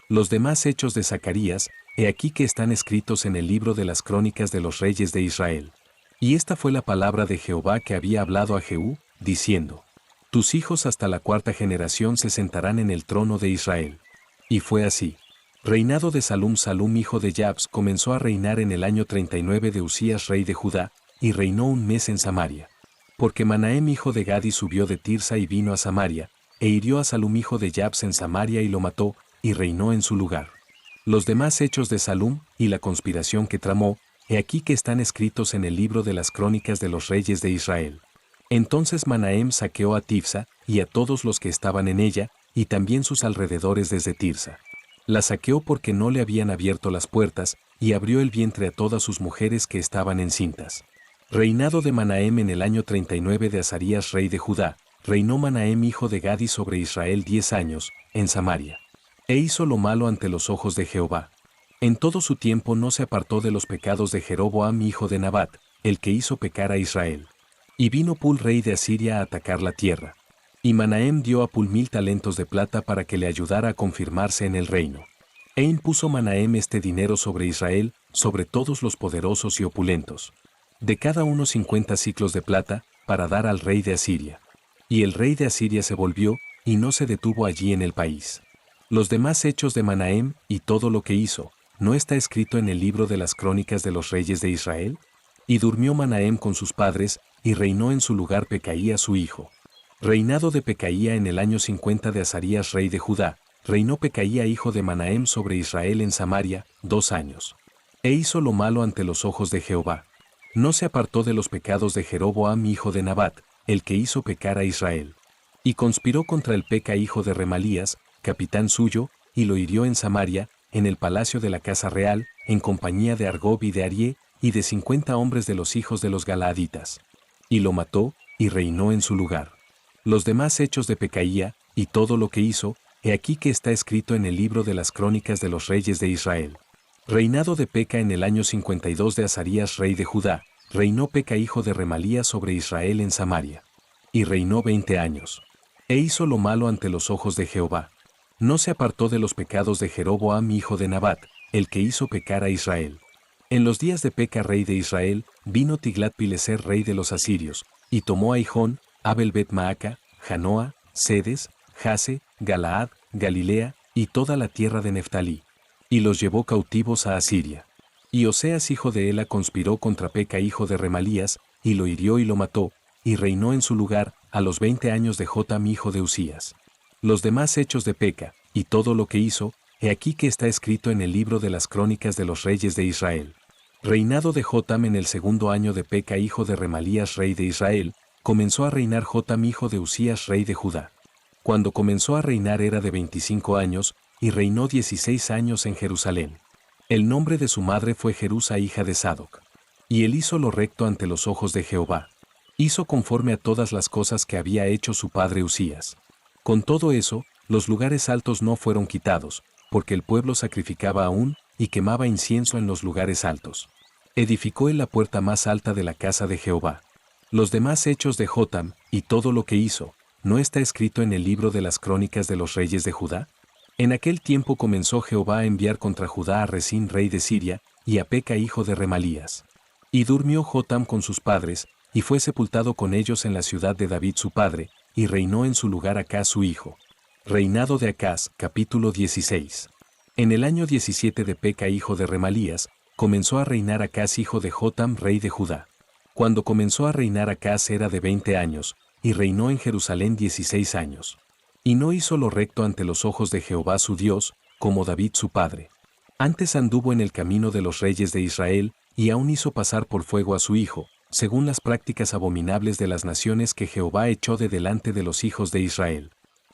Los demás hechos de Zacarías, he aquí que están escritos en el libro de las crónicas de los reyes de Israel. Y esta fue la palabra de Jehová que había hablado a Jehú, diciendo: Tus hijos hasta la 4ª generación se sentarán en el trono de Israel. Y fue así. Reinado de Salum hijo de Jabs comenzó a reinar en el año 39 de Usías rey de Judá, y reinó 1 mes en Samaria. Porque Manahem hijo de Gadi subió de Tirsa y vino a Samaria, e hirió a Salum hijo de Jabs en Samaria y lo mató, y reinó en su lugar. Los demás hechos de Salum, y la conspiración que tramó, he aquí que están escritos en el libro de las crónicas de los reyes de Israel. Entonces Manahem saqueó a Tifsa, y a todos los que estaban en ella, y también sus alrededores desde Tirsa. La saqueó porque no le habían abierto las puertas, y abrió el vientre a todas sus mujeres que estaban encintas. Reinado de Manahem en el año 39 de Azarías rey de Judá, reinó Manahem hijo de Gadi sobre Israel 10 años, en Samaria. E hizo lo malo ante los ojos de Jehová. En todo su tiempo no se apartó de los pecados de Jeroboam hijo de Nabat, el que hizo pecar a Israel. Y vino Pul rey de Asiria a atacar la tierra. Y Manahem dio a Pul 1000 talentos de plata para que le ayudara a confirmarse en el reino. E impuso Manahem este dinero sobre Israel, sobre todos los poderosos y opulentos. De cada uno 50 siclos de plata, para dar al rey de Asiria. Y el rey de Asiria se volvió, y no se detuvo allí en el país. Los demás hechos de Manahem, y todo lo que hizo, ¿no está escrito en el libro de las crónicas de los reyes de Israel? Y durmió Manahem con sus padres, y reinó en su lugar Pecaía su hijo. Reinado de Pecaía en el año 50 de Azarías rey de Judá, reinó Pecaía hijo de Manahem sobre Israel en Samaria, 2 años. E hizo lo malo ante los ojos de Jehová. No se apartó de los pecados de Jeroboam hijo de Nabat, el que hizo pecar a Israel. Y conspiró contra el Peca hijo de Remalías, capitán suyo, y lo hirió en Samaria, en el palacio de la casa real, en compañía de Argob y de Arié, y de 50 hombres de los hijos de los Galaaditas. Y lo mató, y reinó en su lugar. Los demás hechos de Pecaía, y todo lo que hizo, he aquí que está escrito en el libro de las crónicas de los reyes de Israel. Reinado de Peca en el año 52 de Azarías rey de Judá, reinó Peca hijo de Remalías sobre Israel en Samaria. Y reinó 20 años. E hizo lo malo ante los ojos de Jehová. No se apartó de los pecados de Jeroboam hijo de Nabat, el que hizo pecar a Israel. En los días de Peca rey de Israel, vino Tiglat-Pileser rey de los asirios, y tomó a Hijón, Abel-Bet-Maaca, Janoa, Sedes, Jase, Galaad, Galilea, y toda la tierra de Neftalí. Y los llevó cautivos a Asiria. Y Oseas hijo de Ela conspiró contra Peca hijo de Remalías, y lo hirió y lo mató, y reinó en su lugar, a los 20 años de Jotam hijo de Usías. Los demás hechos de Peca, y todo lo que hizo, he aquí que está escrito en el libro de las crónicas de los reyes de Israel. Reinado de Jotam en el segundo año de Peca hijo de Remalías rey de Israel, comenzó a reinar Jotam hijo de Usías rey de Judá. Cuando comenzó a reinar era de 25 años, y reinó 16 años en Jerusalén. El nombre de su madre fue Jerusa hija de Sadoc. Y él hizo lo recto ante los ojos de Jehová. Hizo conforme a todas las cosas que había hecho su padre Usías. Con todo eso, los lugares altos no fueron quitados, porque el pueblo sacrificaba aún, y quemaba incienso en los lugares altos. Edificó él la puerta más alta de la casa de Jehová. Los demás hechos de Jotam, y todo lo que hizo, ¿no está escrito en el libro de las crónicas de los reyes de Judá? En aquel tiempo comenzó Jehová a enviar contra Judá a Resín rey de Siria, y a Peca hijo de Remalías. Y durmió Jotam con sus padres, y fue sepultado con ellos en la ciudad de David su padre, y reinó en su lugar Acaz su hijo. Reinado de Acaz, capítulo 16. En el año 17 de Peca hijo de Remalías, comenzó a reinar Acaz hijo de Jotam rey de Judá. Cuando comenzó a reinar Acaz era de 20 años, y reinó en Jerusalén 16 años. Y no hizo lo recto ante los ojos de Jehová su Dios, como David su padre. Antes anduvo en el camino de los reyes de Israel, y aún hizo pasar por fuego a su hijo, según las prácticas abominables de las naciones que Jehová echó de delante de los hijos de Israel.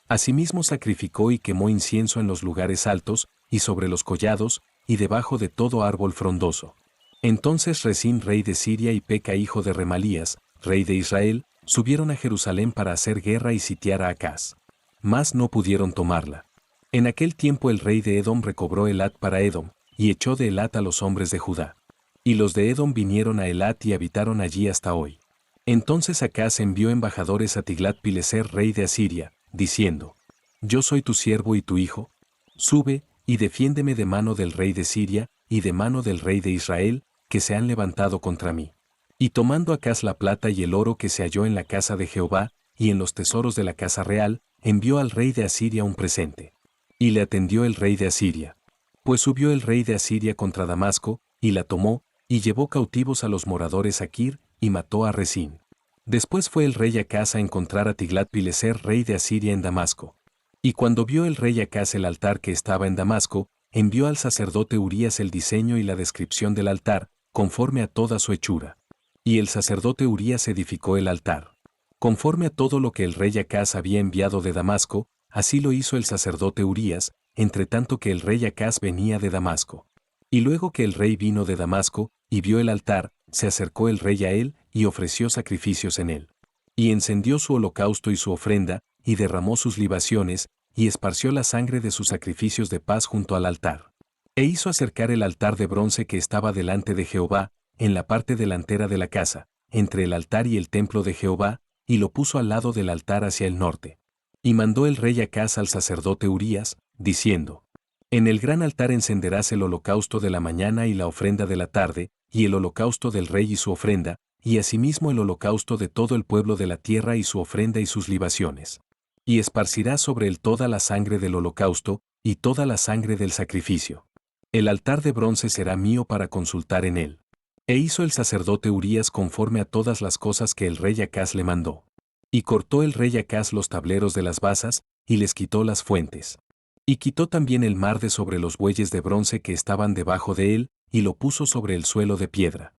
Asimismo sacrificó y quemó incienso en los lugares altos, y sobre los collados, y debajo de todo árbol frondoso. Entonces Resín rey de Siria y Peca hijo de Remalías, rey de Israel, subieron a Jerusalén para hacer guerra y sitiar a Acaz. Mas no pudieron tomarla. En aquel tiempo el rey de Edom recobró Elat para Edom, y echó de Elat a los hombres de Judá. Y los de Edom vinieron a Elat y habitaron allí hasta hoy. Entonces Acaz envió embajadores a Tiglat-Pileser rey de Asiria, diciendo: Yo soy tu siervo y tu hijo, sube, y defiéndeme de mano del rey de Siria, y de mano del rey de Israel, que se han levantado contra mí. Y tomando Acaz la plata y el oro que se halló en la casa de Jehová, y en los tesoros de la casa real, envió al rey de Asiria un presente. Y le atendió el rey de Asiria. Pues subió el rey de Asiria contra Damasco, y la tomó, y llevó cautivos a los moradores a Kir, y mató a Resín. Después fue el rey Acaz a encontrar a Tiglat-Pileser rey de Asiria en Damasco. Y cuando vio el rey Acaz el altar que estaba en Damasco, envió al sacerdote Urías el diseño y la descripción del altar, conforme a toda su hechura. Y el sacerdote Urías edificó el altar. Conforme a todo lo que el rey Acaz había enviado de Damasco, así lo hizo el sacerdote Urías, entre tanto que el rey Acaz venía de Damasco. Y luego que el rey vino de Damasco, y vio el altar, se acercó el rey a él, y ofreció sacrificios en él. Y encendió su holocausto y su ofrenda, y derramó sus libaciones, y esparció la sangre de sus sacrificios de paz junto al altar. E hizo acercar el altar de bronce que estaba delante de Jehová, en la parte delantera de la casa, entre el altar y el templo de Jehová, y lo puso al lado del altar hacia el norte. Y mandó el rey Acaz al sacerdote Urías, diciendo: En el gran altar encenderás el holocausto de la mañana y la ofrenda de la tarde, y el holocausto del rey y su ofrenda, y asimismo el holocausto de todo el pueblo de la tierra y su ofrenda y sus libaciones. Y esparcirás sobre él toda la sangre del holocausto, y toda la sangre del sacrificio. El altar de bronce será mío para consultar en él. E hizo el sacerdote Urías conforme a todas las cosas que el rey Acaz le mandó. Y cortó el rey Acaz los tableros de las basas, y les quitó las fuentes. Y quitó también el mar de sobre los bueyes de bronce que estaban debajo de él, y lo puso sobre el suelo de piedra.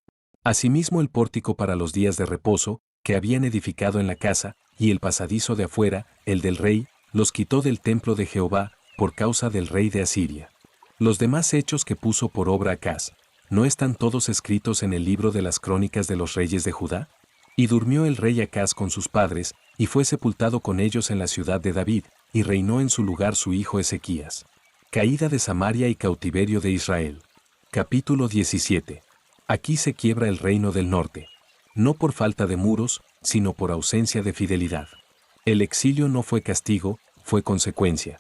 Asimismo el pórtico para los días de reposo, que habían edificado en la casa, y el pasadizo de afuera, el del rey, los quitó del templo de Jehová, por causa del rey de Asiria. Los demás hechos que puso por obra Acaz, ¿no están todos escritos en el libro de las crónicas de los reyes de Judá? Y durmió el rey Acaz con sus padres, y fue sepultado con ellos en la ciudad de David, y reinó en su lugar su hijo Ezequías. Caída de Samaria y cautiverio de Israel. Capítulo 17. Aquí se quiebra el reino del norte. No por falta de muros, sino por ausencia de fidelidad. El exilio no fue castigo, fue consecuencia.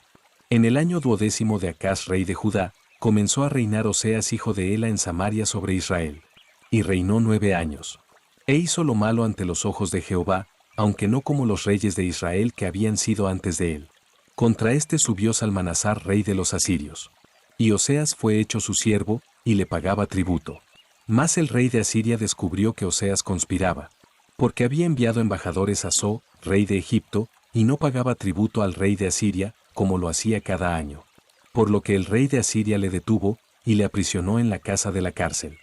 En el año 12 de Acaz rey de Judá, comenzó a reinar Oseas hijo de Ela en Samaria sobre Israel. Y reinó 9 años. E hizo lo malo ante los ojos de Jehová, aunque no como los reyes de Israel que habían sido antes de él. Contra este subió Salmanasar rey de los asirios. Y Oseas fue hecho su siervo, y le pagaba tributo. Mas el rey de Asiria descubrió que Oseas conspiraba, porque había enviado embajadores a So, rey de Egipto, y no pagaba tributo al rey de Asiria, como lo hacía cada año. Por lo que el rey de Asiria le detuvo, y le aprisionó en la casa de la cárcel.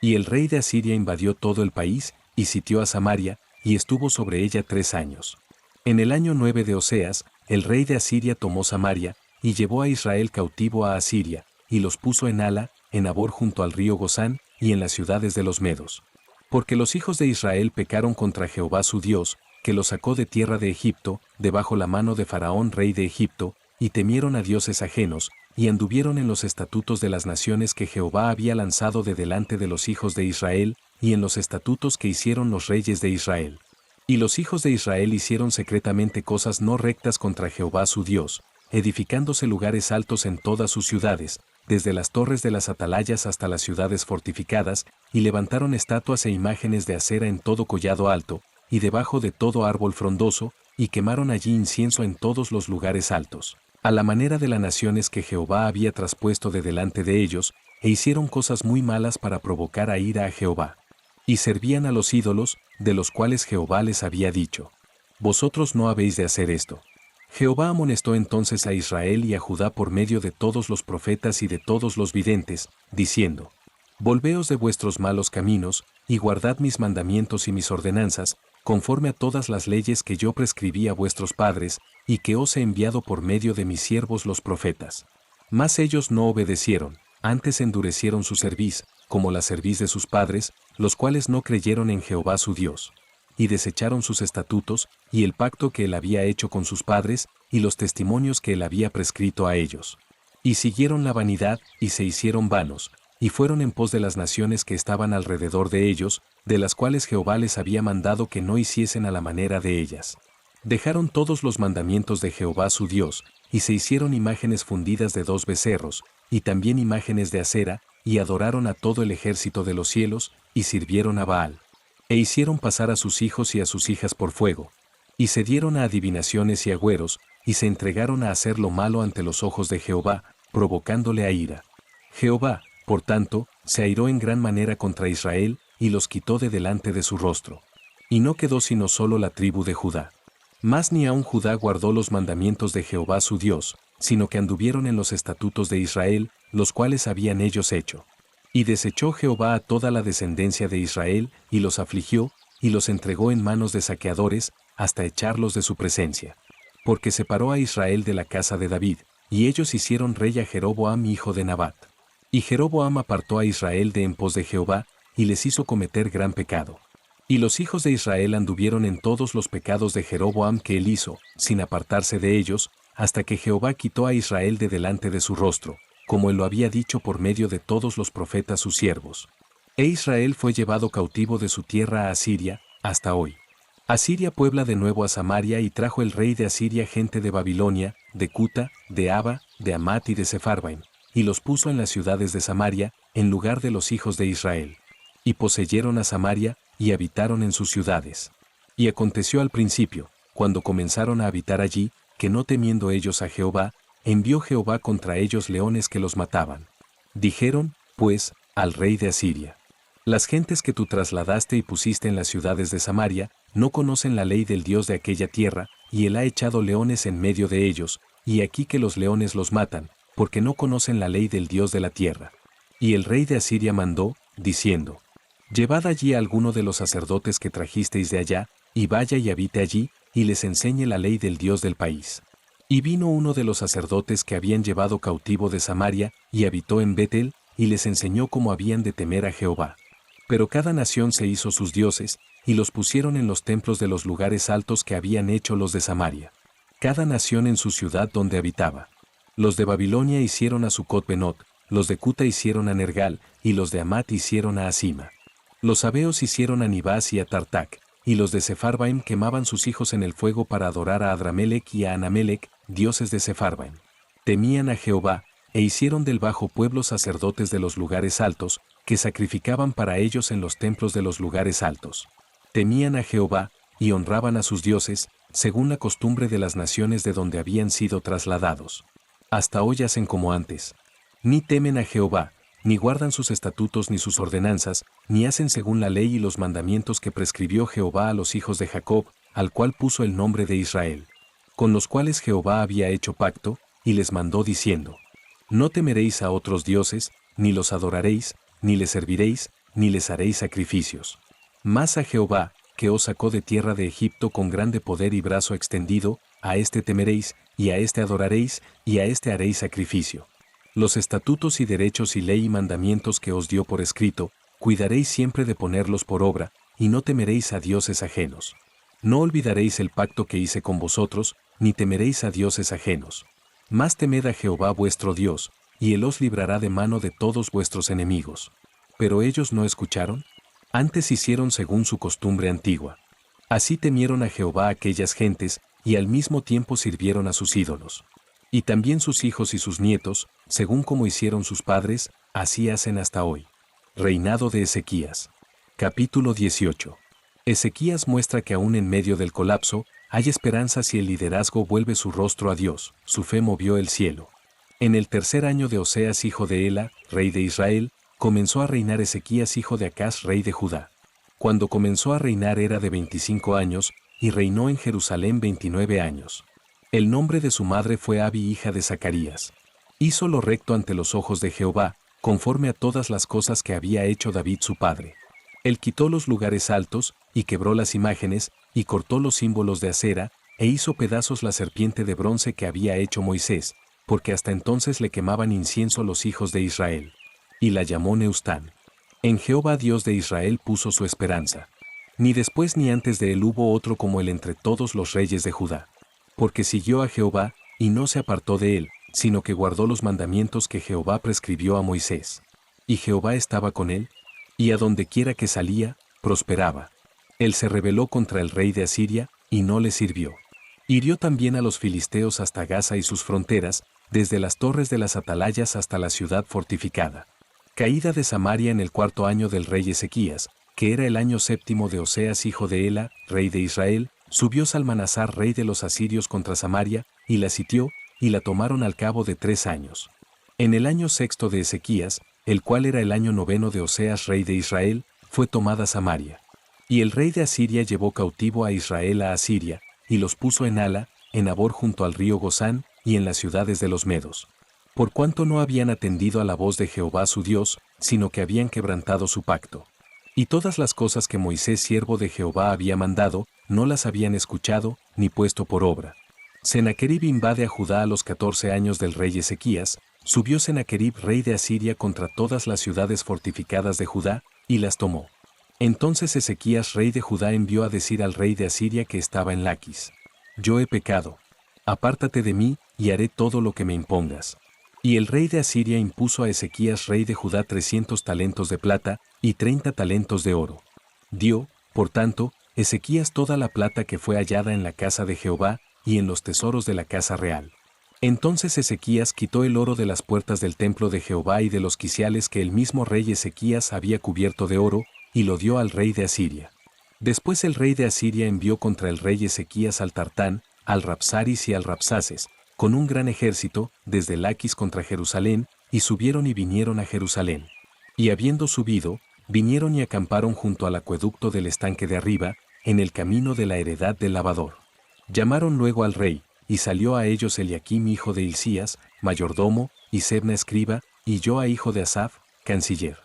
Y el rey de Asiria invadió todo el país, y sitió a Samaria, y estuvo sobre ella 3 años. En el año 9 de Oseas, el rey de Asiria tomó Samaria, y llevó a Israel cautivo a Asiria, y los puso en Hala, en Abor junto al río Gozán, y en las ciudades de los medos. Porque los hijos de Israel pecaron contra Jehová su Dios, que los sacó de tierra de Egipto, debajo la mano de Faraón rey de Egipto, y temieron a dioses ajenos, y anduvieron en los estatutos de las naciones que Jehová había lanzado de delante de los hijos de Israel, y en los estatutos que hicieron los reyes de Israel. Y los hijos de Israel hicieron secretamente cosas no rectas contra Jehová su Dios, edificándose lugares altos en todas sus ciudades, desde las torres de las atalayas hasta las ciudades fortificadas, y levantaron estatuas e imágenes de acera en todo collado alto, y debajo de todo árbol frondoso, y quemaron allí incienso en todos los lugares altos, a la manera de las naciones que Jehová había traspuesto de delante de ellos, e hicieron cosas muy malas para provocar a ira a Jehová. Y servían a los ídolos, de los cuales Jehová les había dicho: Vosotros no habéis de hacer esto. Jehová amonestó entonces a Israel y a Judá por medio de todos los profetas y de todos los videntes, diciendo: Volveos de vuestros malos caminos, y guardad mis mandamientos y mis ordenanzas, conforme a todas las leyes que yo prescribí a vuestros padres, y que os he enviado por medio de mis siervos los profetas. Mas ellos no obedecieron, antes endurecieron su cerviz, como la cerviz de sus padres, los cuales no creyeron en Jehová su Dios. Y desecharon sus estatutos, y el pacto que él había hecho con sus padres, y los testimonios que él había prescrito a ellos. Y siguieron la vanidad, y se hicieron vanos, y fueron en pos de las naciones que estaban alrededor de ellos, de las cuales Jehová les había mandado que no hiciesen a la manera de ellas. Dejaron todos los mandamientos de Jehová su Dios, y se hicieron imágenes fundidas de 2 becerros, y también imágenes de acera, y adoraron a todo el ejército de los cielos, y sirvieron a Baal. E hicieron pasar a sus hijos y a sus hijas por fuego. Y se dieron a adivinaciones y agüeros, y se entregaron a hacer lo malo ante los ojos de Jehová, provocándole a ira. Jehová, por tanto, se airó en gran manera contra Israel, y los quitó de delante de su rostro. Y no quedó sino solo la tribu de Judá. Mas ni aun Judá guardó los mandamientos de Jehová su Dios, sino que anduvieron en los estatutos de Israel, los cuales habían ellos hecho. Y desechó Jehová a toda la descendencia de Israel, y los afligió, y los entregó en manos de saqueadores, hasta echarlos de su presencia. Porque separó a Israel de la casa de David, y ellos hicieron rey a Jeroboam hijo de Nabat. Y Jeroboam apartó a Israel de en pos de Jehová, y les hizo cometer gran pecado. Y los hijos de Israel anduvieron en todos los pecados de Jeroboam que él hizo, sin apartarse de ellos, hasta que Jehová quitó a Israel de delante de su rostro, como él lo había dicho por medio de todos los profetas sus siervos. E Israel fue llevado cautivo de su tierra a Asiria, hasta hoy. Asiria puebla de nuevo a Samaria y trajo el rey de Asiria gente de Babilonia, de Cuta, de Aba, de Amat y de Sepharvaim, y los puso en las ciudades de Samaria, en lugar de los hijos de Israel. Y poseyeron a Samaria, y habitaron en sus ciudades. Y aconteció al principio, cuando comenzaron a habitar allí, que no temiendo ellos a Jehová, envió Jehová contra ellos leones que los mataban. Dijeron, pues, al rey de Asiria: las gentes que tú trasladaste y pusiste en las ciudades de Samaria, no conocen la ley del Dios de aquella tierra, y él ha echado leones en medio de ellos, y aquí que los leones los matan, porque no conocen la ley del Dios de la tierra. Y el rey de Asiria mandó, diciendo: llevad allí a alguno de los sacerdotes que trajisteis de allá, y vaya y habite allí, y les enseñe la ley del Dios del país. Y vino uno de los sacerdotes que habían llevado cautivo de Samaria, y habitó en Betel, y les enseñó cómo habían de temer a Jehová. Pero cada nación se hizo sus dioses, y los pusieron en los templos de los lugares altos que habían hecho los de Samaria. Cada nación en su ciudad donde habitaba. Los de Babilonia hicieron a Sucot-Benot, los de Cuta hicieron a Nergal, y los de Amat hicieron a Asima. Los sabeos hicieron a Nibás y a Tartac, y los de Sepharvaim quemaban sus hijos en el fuego para adorar a Adramelech y a Anamelech, dioses de Sepharvaim. Temían a Jehová, e hicieron del bajo pueblo sacerdotes de los lugares altos, que sacrificaban para ellos en los templos de los lugares altos. Temían a Jehová, y honraban a sus dioses, según la costumbre de las naciones de donde habían sido trasladados. Hasta hoy hacen como antes. Ni temen a Jehová, ni guardan sus estatutos ni sus ordenanzas, ni hacen según la ley y los mandamientos que prescribió Jehová a los hijos de Jacob, al cual puso el nombre de Israel, con los cuales Jehová había hecho pacto, y les mandó diciendo: no temeréis a otros dioses, ni los adoraréis, ni les serviréis, ni les haréis sacrificios. Mas a Jehová, que os sacó de tierra de Egipto con grande poder y brazo extendido, a éste temeréis, y a éste adoraréis, y a éste haréis sacrificio. Los estatutos y derechos y ley y mandamientos que os dio por escrito, cuidaréis siempre de ponerlos por obra, y no temeréis a dioses ajenos. No olvidaréis el pacto que hice con vosotros, ni temeréis a dioses ajenos. Mas temed a Jehová vuestro Dios, y él os librará de mano de todos vuestros enemigos. Pero ellos no escucharon, antes hicieron según su costumbre antigua. Así temieron a Jehová aquellas gentes, y al mismo tiempo sirvieron a sus ídolos. Y también sus hijos y sus nietos, según como hicieron sus padres, así hacen hasta hoy. Reinado de Ezequías. Capítulo 18. Ezequías muestra que aún en medio del colapso, hay esperanza si el liderazgo vuelve su rostro a Dios, su fe movió el cielo. En el tercer año de Oseas hijo de Ela, rey de Israel, comenzó a reinar Ezequías hijo de Acaz rey de Judá. Cuando comenzó a reinar era de 25 años, y reinó en Jerusalén 29 años. El nombre de su madre fue Abi hija de Zacarías. Hizo lo recto ante los ojos de Jehová, conforme a todas las cosas que había hecho David su padre. Él quitó los lugares altos, y quebró las imágenes, y cortó los símbolos de acera, e hizo pedazos la serpiente de bronce que había hecho Moisés, porque hasta entonces le quemaban incienso los hijos de Israel. Y la llamó Neustán. En Jehová Dios de Israel puso su esperanza. Ni después ni antes de él hubo otro como él entre todos los reyes de Judá. Porque siguió a Jehová, y no se apartó de él, sino que guardó los mandamientos que Jehová prescribió a Moisés. Y Jehová estaba con él, y a donde quiera que salía, prosperaba. Él se rebeló contra el rey de Asiria, y no le sirvió. Hirió también a los filisteos hasta Gaza y sus fronteras, desde las torres de las atalayas hasta la ciudad fortificada. Caída de Samaria en el 4.º año del rey Ezequías, que era el año 7.º de Oseas hijo de Ela, rey de Israel, subió Salmanasar rey de los asirios contra Samaria, y la sitió, y la tomaron al cabo de 3 años. En el año 6.º de Ezequías, el cual era el año 9.º de Oseas rey de Israel, fue tomada Samaria. Y el rey de Asiria llevó cautivo a Israel a Asiria, y los puso en Hala, en Abor junto al río Gozán, y en las ciudades de los medos. Por cuanto no habían atendido a la voz de Jehová su Dios, sino que habían quebrantado su pacto. Y todas las cosas que Moisés siervo de Jehová había mandado, no las habían escuchado, ni puesto por obra. Sennacherib invade a Judá a los 14 años del rey Ezequías, subió Sennacherib rey de Asiria contra todas las ciudades fortificadas de Judá, y las tomó. Entonces Ezequías rey de Judá envió a decir al rey de Asiria que estaba en Laquis: yo he pecado. Apártate de mí, y haré todo lo que me impongas. Y el rey de Asiria impuso a Ezequías rey de Judá 300 talentos de plata y 30 talentos de oro. Dio, por tanto, Ezequías toda la plata que fue hallada en la casa de Jehová y en los tesoros de la casa real. Entonces Ezequías quitó el oro de las puertas del templo de Jehová y de los quiciales que el mismo rey Ezequías había cubierto de oro, y lo dio al rey de Asiria. Después el rey de Asiria envió contra el rey Ezequías al Tartán, al Rabsaris y al Rabsaces, con un gran ejército, desde Laquis contra Jerusalén, y subieron y vinieron a Jerusalén. Y habiendo subido, vinieron y acamparon junto al acueducto del estanque de arriba, en el camino de la heredad del lavador. Llamaron luego al rey, y salió a ellos Eliaquim hijo de Hilcías, mayordomo, y Sebna escriba, y Joa hijo de Asaph, canciller.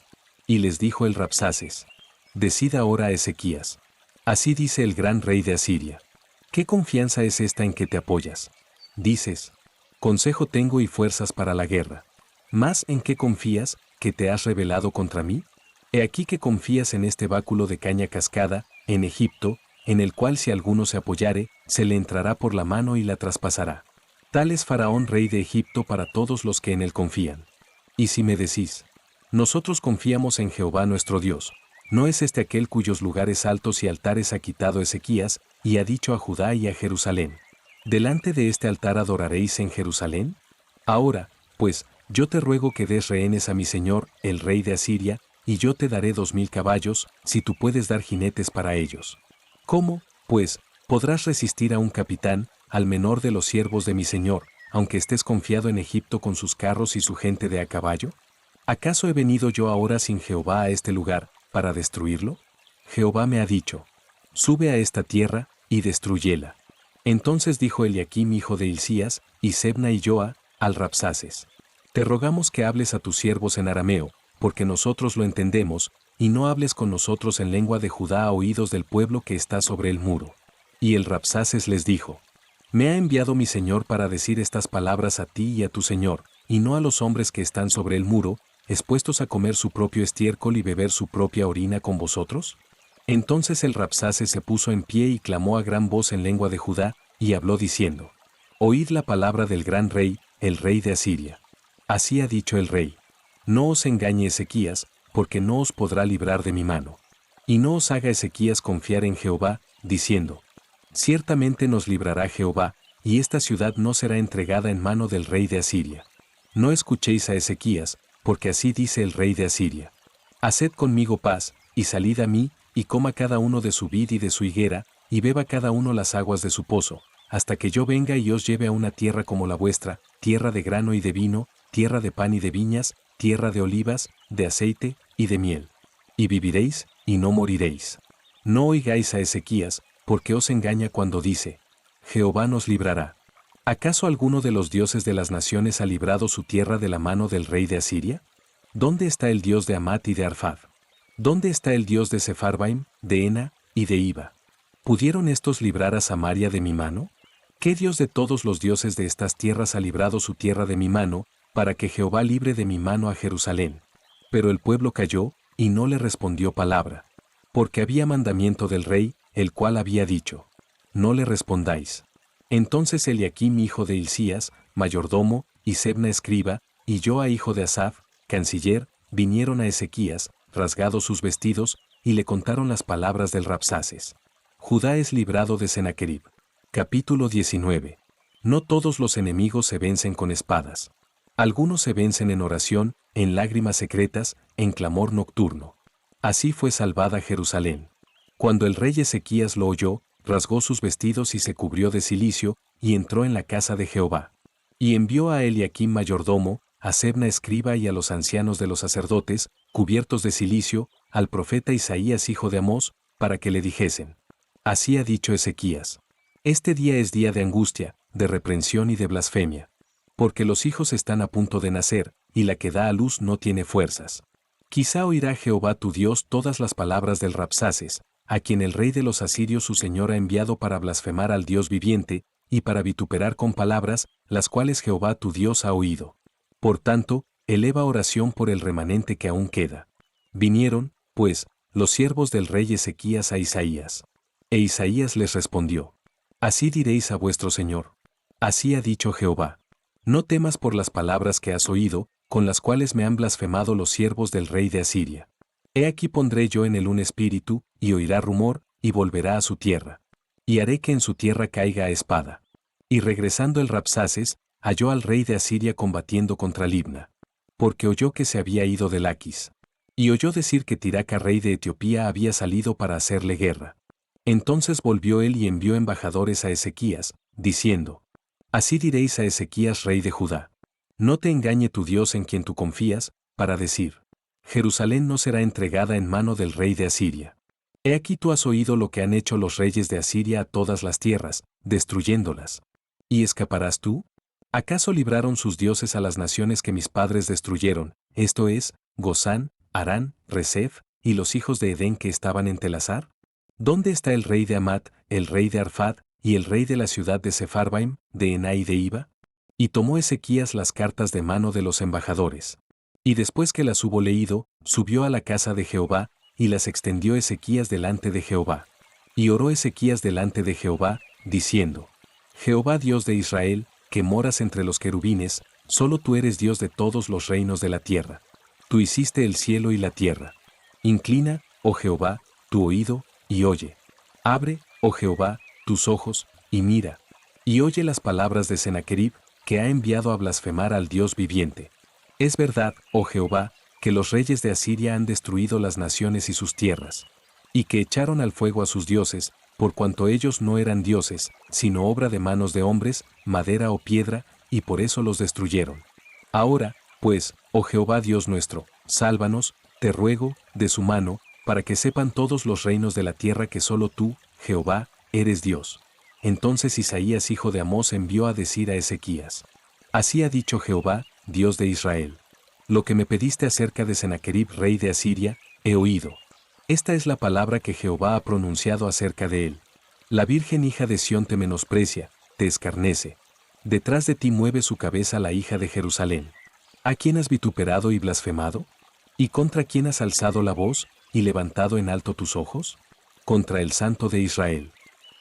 Y les dijo el Rabsaces: decid ahora a Ezequías: así dice el gran rey de Asiria. ¿Qué confianza es esta en que te apoyas? Dices: consejo tengo y fuerzas para la guerra. ¿Más en qué confías, que te has rebelado contra mí? He aquí que confías en este báculo de caña cascada, en Egipto, en el cual si alguno se apoyare, se le entrará por la mano y la traspasará. Tal es Faraón rey de Egipto para todos los que en él confían. Y si me decís: nosotros confiamos en Jehová nuestro Dios, ¿no es este aquel cuyos lugares altos y altares ha quitado Ezequías, y ha dicho a Judá y a Jerusalén: delante de este altar adoraréis en Jerusalén? Ahora, pues, yo te ruego que des rehenes a mi señor, el rey de Asiria, y yo te daré 2000 caballos, si tú puedes dar jinetes para ellos. ¿Cómo, pues, podrás resistir a un capitán, al menor de los siervos de mi señor, aunque estés confiado en Egipto con sus carros y su gente de a caballo? ¿Acaso he venido yo ahora sin Jehová a este lugar, para destruirlo? Jehová me ha dicho: sube a esta tierra, y destruyela. Entonces dijo Eliaquim hijo de Hilcías, y Sebna y Joa, al Rabsaces: te rogamos que hables a tus siervos en arameo, porque nosotros lo entendemos, y no hables con nosotros en lengua de Judá a oídos del pueblo que está sobre el muro. Y el Rabsaces les dijo: me ha enviado mi señor para decir estas palabras a ti y a tu señor, y no a los hombres que están sobre el muro, expuestos a comer su propio estiércol y beber su propia orina con vosotros. Entonces el Rabsaces se puso en pie y clamó a gran voz en lengua de Judá, y habló diciendo: oíd la palabra del gran rey, el rey de Asiria. Así ha dicho el rey: no os engañe Ezequías, porque no os podrá librar de mi mano. Y no os haga Ezequías confiar en Jehová, diciendo: ciertamente nos librará Jehová, y esta ciudad no será entregada en mano del rey de Asiria. No escuchéis a Ezequías, porque así dice el rey de Asiria: haced conmigo paz, y salid a mí, y coma cada uno de su vid y de su higuera, y beba cada uno las aguas de su pozo, hasta que yo venga y os lleve a una tierra como la vuestra, tierra de grano y de vino, tierra de pan y de viñas, tierra de olivas, de aceite y de miel. Y viviréis, y no moriréis. No oigáis a Ezequías, porque os engaña cuando dice: Jehová nos librará. ¿Acaso alguno de los dioses de las naciones ha librado su tierra de la mano del rey de Asiria? ¿Dónde está el Dios de Amat y de Arfad? ¿Dónde está el Dios de Sepharvaim, de Ena y de Iva? ¿Pudieron estos librar a Samaria de mi mano? ¿Qué Dios de todos los dioses de estas tierras ha librado su tierra de mi mano, para que Jehová libre de mi mano a Jerusalén? Pero el pueblo calló, y no le respondió palabra. Porque había mandamiento del rey, el cual había dicho: no le respondáis. Entonces Eliaquim hijo de Hilcías, mayordomo, y Sebna escriba, y Joa hijo de Asaph, canciller, vinieron a Ezequías, rasgados sus vestidos, y le contaron las palabras del Rabsaces. Judá es librado de Sennacherib. Capítulo 19. No todos los enemigos se vencen con espadas. Algunos se vencen en oración, en lágrimas secretas, en clamor nocturno. Así fue salvada Jerusalén. Cuando el rey Ezequías lo oyó, rasgó sus vestidos y se cubrió de cilicio, y entró en la casa de Jehová. Y envió a Eliaquim mayordomo, a Sebna escriba y a los ancianos de los sacerdotes, cubiertos de cilicio, al profeta Isaías hijo de Amós, para que le dijesen: así ha dicho Ezequías: este día es día de angustia, de reprensión y de blasfemia. Porque los hijos están a punto de nacer, y la que da a luz no tiene fuerzas. Quizá oirá Jehová tu Dios todas las palabras del Rabsaces, a quien el rey de los asirios su señor ha enviado para blasfemar al Dios viviente, y para vituperar con palabras, las cuales Jehová tu Dios ha oído. Por tanto, eleva oración por el remanente que aún queda. Vinieron, pues, los siervos del rey Ezequías a Isaías. E Isaías les respondió: Así diréis a vuestro señor. Así ha dicho Jehová: No temas por las palabras que has oído, con las cuales me han blasfemado los siervos del rey de Asiria. He aquí pondré yo en él un espíritu, y oirá rumor, y volverá a su tierra. Y haré que en su tierra caiga a espada. Y regresando el Rabsaces, halló al rey de Asiria combatiendo contra Libna. Porque oyó que se había ido de Laquis. Y oyó decir que Tiraca rey de Etiopía había salido para hacerle guerra. Entonces volvió él y envió embajadores a Ezequías, diciendo: Así diréis a Ezequías rey de Judá: No te engañe tu Dios en quien tú confías, para decir: Jerusalén no será entregada en mano del rey de Asiria. He aquí tú has oído lo que han hecho los reyes de Asiria a todas las tierras, destruyéndolas. ¿Y escaparás tú? ¿Acaso libraron sus dioses a las naciones que mis padres destruyeron, esto es, Gozán, Harán, Resef, y los hijos de Edén que estaban en Telasar? ¿Dónde está el rey de Amat, el rey de Arfad, y el rey de la ciudad de Sepharvaim, de Ená y de Iba? Y tomó Ezequías las cartas de mano de los embajadores. Y después que las hubo leído, subió a la casa de Jehová, y las extendió Ezequías delante de Jehová. Y oró Ezequías delante de Jehová, diciendo: Jehová Dios de Israel, que moras entre los querubines, solo tú eres Dios de todos los reinos de la tierra. Tú hiciste el cielo y la tierra. Inclina, oh Jehová, tu oído, y oye. Abre, oh Jehová, tus ojos, y mira. Y oye las palabras de Sennacherib, que ha enviado a blasfemar al Dios viviente. Es verdad, oh Jehová, que los reyes de Asiria han destruido las naciones y sus tierras, y que echaron al fuego a sus dioses, por cuanto ellos no eran dioses, sino obra de manos de hombres, madera o piedra, y por eso los destruyeron. Ahora, pues, oh Jehová Dios nuestro, sálvanos, te ruego, de su mano, para que sepan todos los reinos de la tierra que solo tú, Jehová, eres Dios. Entonces Isaías hijo de Amós envió a decir a Ezequías: Así ha dicho Jehová, Dios de Israel: Lo que me pediste acerca de Sennacherib rey de Asiria, he oído. Esta es la palabra que Jehová ha pronunciado acerca de él. La virgen hija de Sión te menosprecia, te escarnece. Detrás de ti mueve su cabeza la hija de Jerusalén. ¿A quién has vituperado y blasfemado? ¿Y contra quién has alzado la voz, y levantado en alto tus ojos? Contra el Santo de Israel.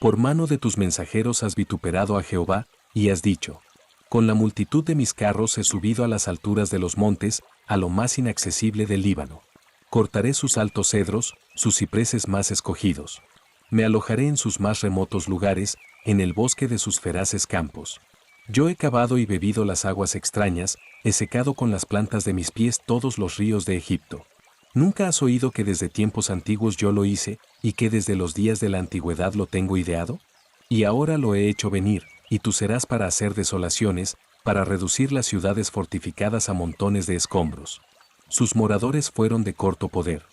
Por mano de tus mensajeros has vituperado a Jehová, y has dicho: Con la multitud de mis carros he subido a las alturas de los montes, a lo más inaccesible del Líbano. Cortaré sus altos cedros, sus cipreses más escogidos. Me alojaré en sus más remotos lugares, en el bosque de sus feraces campos. Yo he cavado y bebido las aguas extrañas, he secado con las plantas de mis pies todos los ríos de Egipto. ¿Nunca has oído que desde tiempos antiguos yo lo hice, y que desde los días de la antigüedad lo tengo ideado? Y ahora lo he hecho venir, y tú serás para hacer desolaciones, para reducir las ciudades fortificadas a montones de escombros. Sus moradores fueron de corto poder.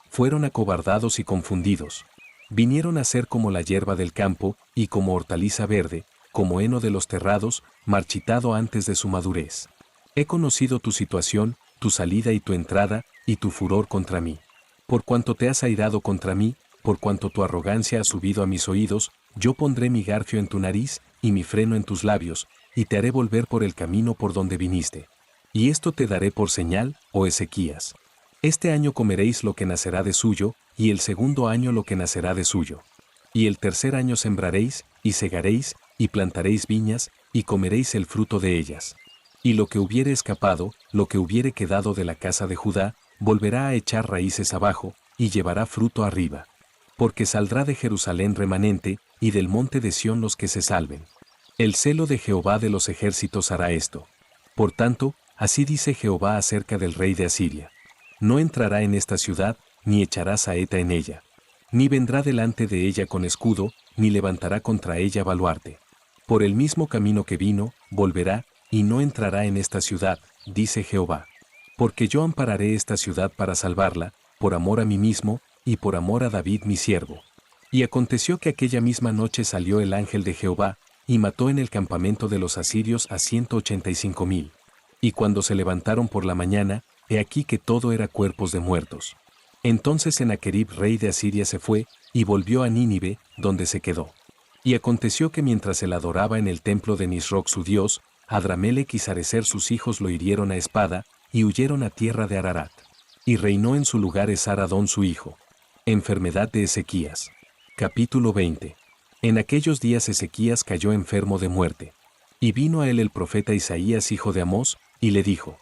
Fueron acobardados y confundidos. Vinieron a ser como la hierba del campo, y como hortaliza verde, como heno de los terrados, marchitado antes de su madurez. He conocido tu situación, tu salida y tu entrada, y tu furor contra mí. Por cuanto te has airado contra mí, por cuanto tu arrogancia ha subido a mis oídos, yo pondré mi garfio en tu nariz, y mi freno en tus labios, y te haré volver por el camino por donde viniste. Y esto te daré por señal, oh Ezequías. Este año comeréis lo que nacerá de suyo, y el segundo año lo que nacerá de suyo. Y el tercer año sembraréis, y segaréis, y plantaréis viñas, y comeréis el fruto de ellas. Y lo que hubiere escapado, lo que hubiere quedado de la casa de Judá, volverá a echar raíces abajo, y llevará fruto arriba. Porque saldrá de Jerusalén remanente, y del monte de Sión los que se salven. El celo de Jehová de los ejércitos hará esto. Por tanto, así dice Jehová acerca del rey de Asiria: No entrará en esta ciudad, ni echará saeta en ella. Ni vendrá delante de ella con escudo, ni levantará contra ella baluarte. Por el mismo camino que vino, volverá, y no entrará en esta ciudad, dice Jehová. Porque yo ampararé esta ciudad para salvarla, por amor a mí mismo, y por amor a David mi siervo. Y aconteció que aquella misma noche salió el ángel de Jehová, y mató en el campamento de los asirios a 185,000. Y cuando se levantaron por la mañana, he aquí que todo era cuerpos de muertos. Entonces Sennacherib rey de Asiria se fue, y volvió a Nínive, donde se quedó. Y aconteció que mientras él adoraba en el templo de Nisroch su dios, Adramelech y Sarecer sus hijos lo hirieron a espada, y huyeron a tierra de Ararat. Y reinó en su lugar Esar-Adón su hijo. Enfermedad de Ezequías. Capítulo 20. En aquellos días Ezequías cayó enfermo de muerte. Y vino a él el profeta Isaías hijo de Amós, y le dijo: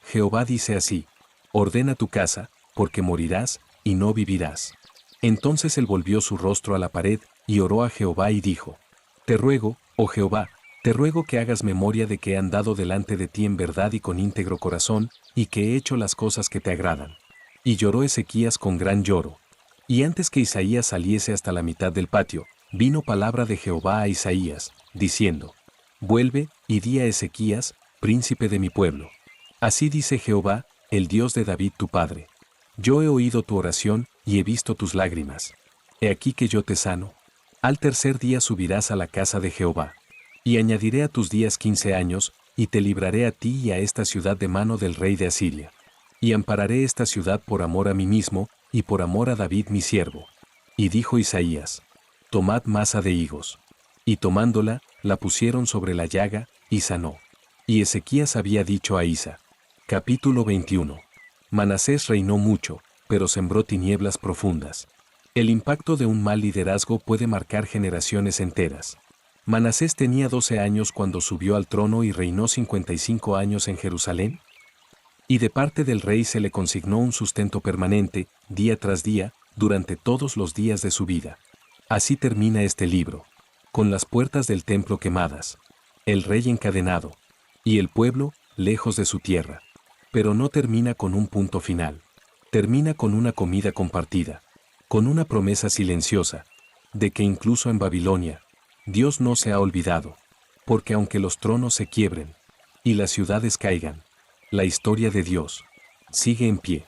Jehová dice así: ordena tu casa, porque morirás, y no vivirás. Entonces él volvió su rostro a la pared, y oró a Jehová y dijo: Te ruego, oh Jehová, te ruego que hagas memoria de que he andado delante de ti en verdad y con íntegro corazón, y que he hecho las cosas que te agradan. Y lloró Ezequías con gran lloro. Y antes que Isaías saliese hasta la mitad del patio, vino palabra de Jehová a Isaías, diciendo: Vuelve, y di a Ezequías, príncipe de mi pueblo. Así dice Jehová, el Dios de David tu padre: Yo he oído tu oración, y he visto tus lágrimas. He aquí que yo te sano. Al tercer día subirás a la casa de Jehová. Y añadiré a tus días 15 años, y te libraré a ti y a esta ciudad de mano del rey de Asiria. Y ampararé esta ciudad por amor a mí mismo, y por amor a David mi siervo. Y dijo Isaías: Tomad masa de higos. Y tomándola, la pusieron sobre la llaga, y sanó. Y Ezequías había dicho a Isa. Capítulo 21. Manasés reinó mucho, pero sembró tinieblas profundas. El impacto de un mal liderazgo puede marcar generaciones enteras. Manasés tenía 12 años cuando subió al trono y reinó 55 años en Jerusalén. Y de parte del rey se le consignó un sustento permanente, día tras día, durante todos los días de su vida. Así termina este libro. Con las puertas del templo quemadas. El rey encadenado. Y el pueblo, lejos de su tierra. Pero no termina con un punto final. Termina con una comida compartida. Con una promesa silenciosa. De que incluso en Babilonia, Dios no se ha olvidado. Porque aunque los tronos se quiebren, y las ciudades caigan, la historia de Dios sigue en pie.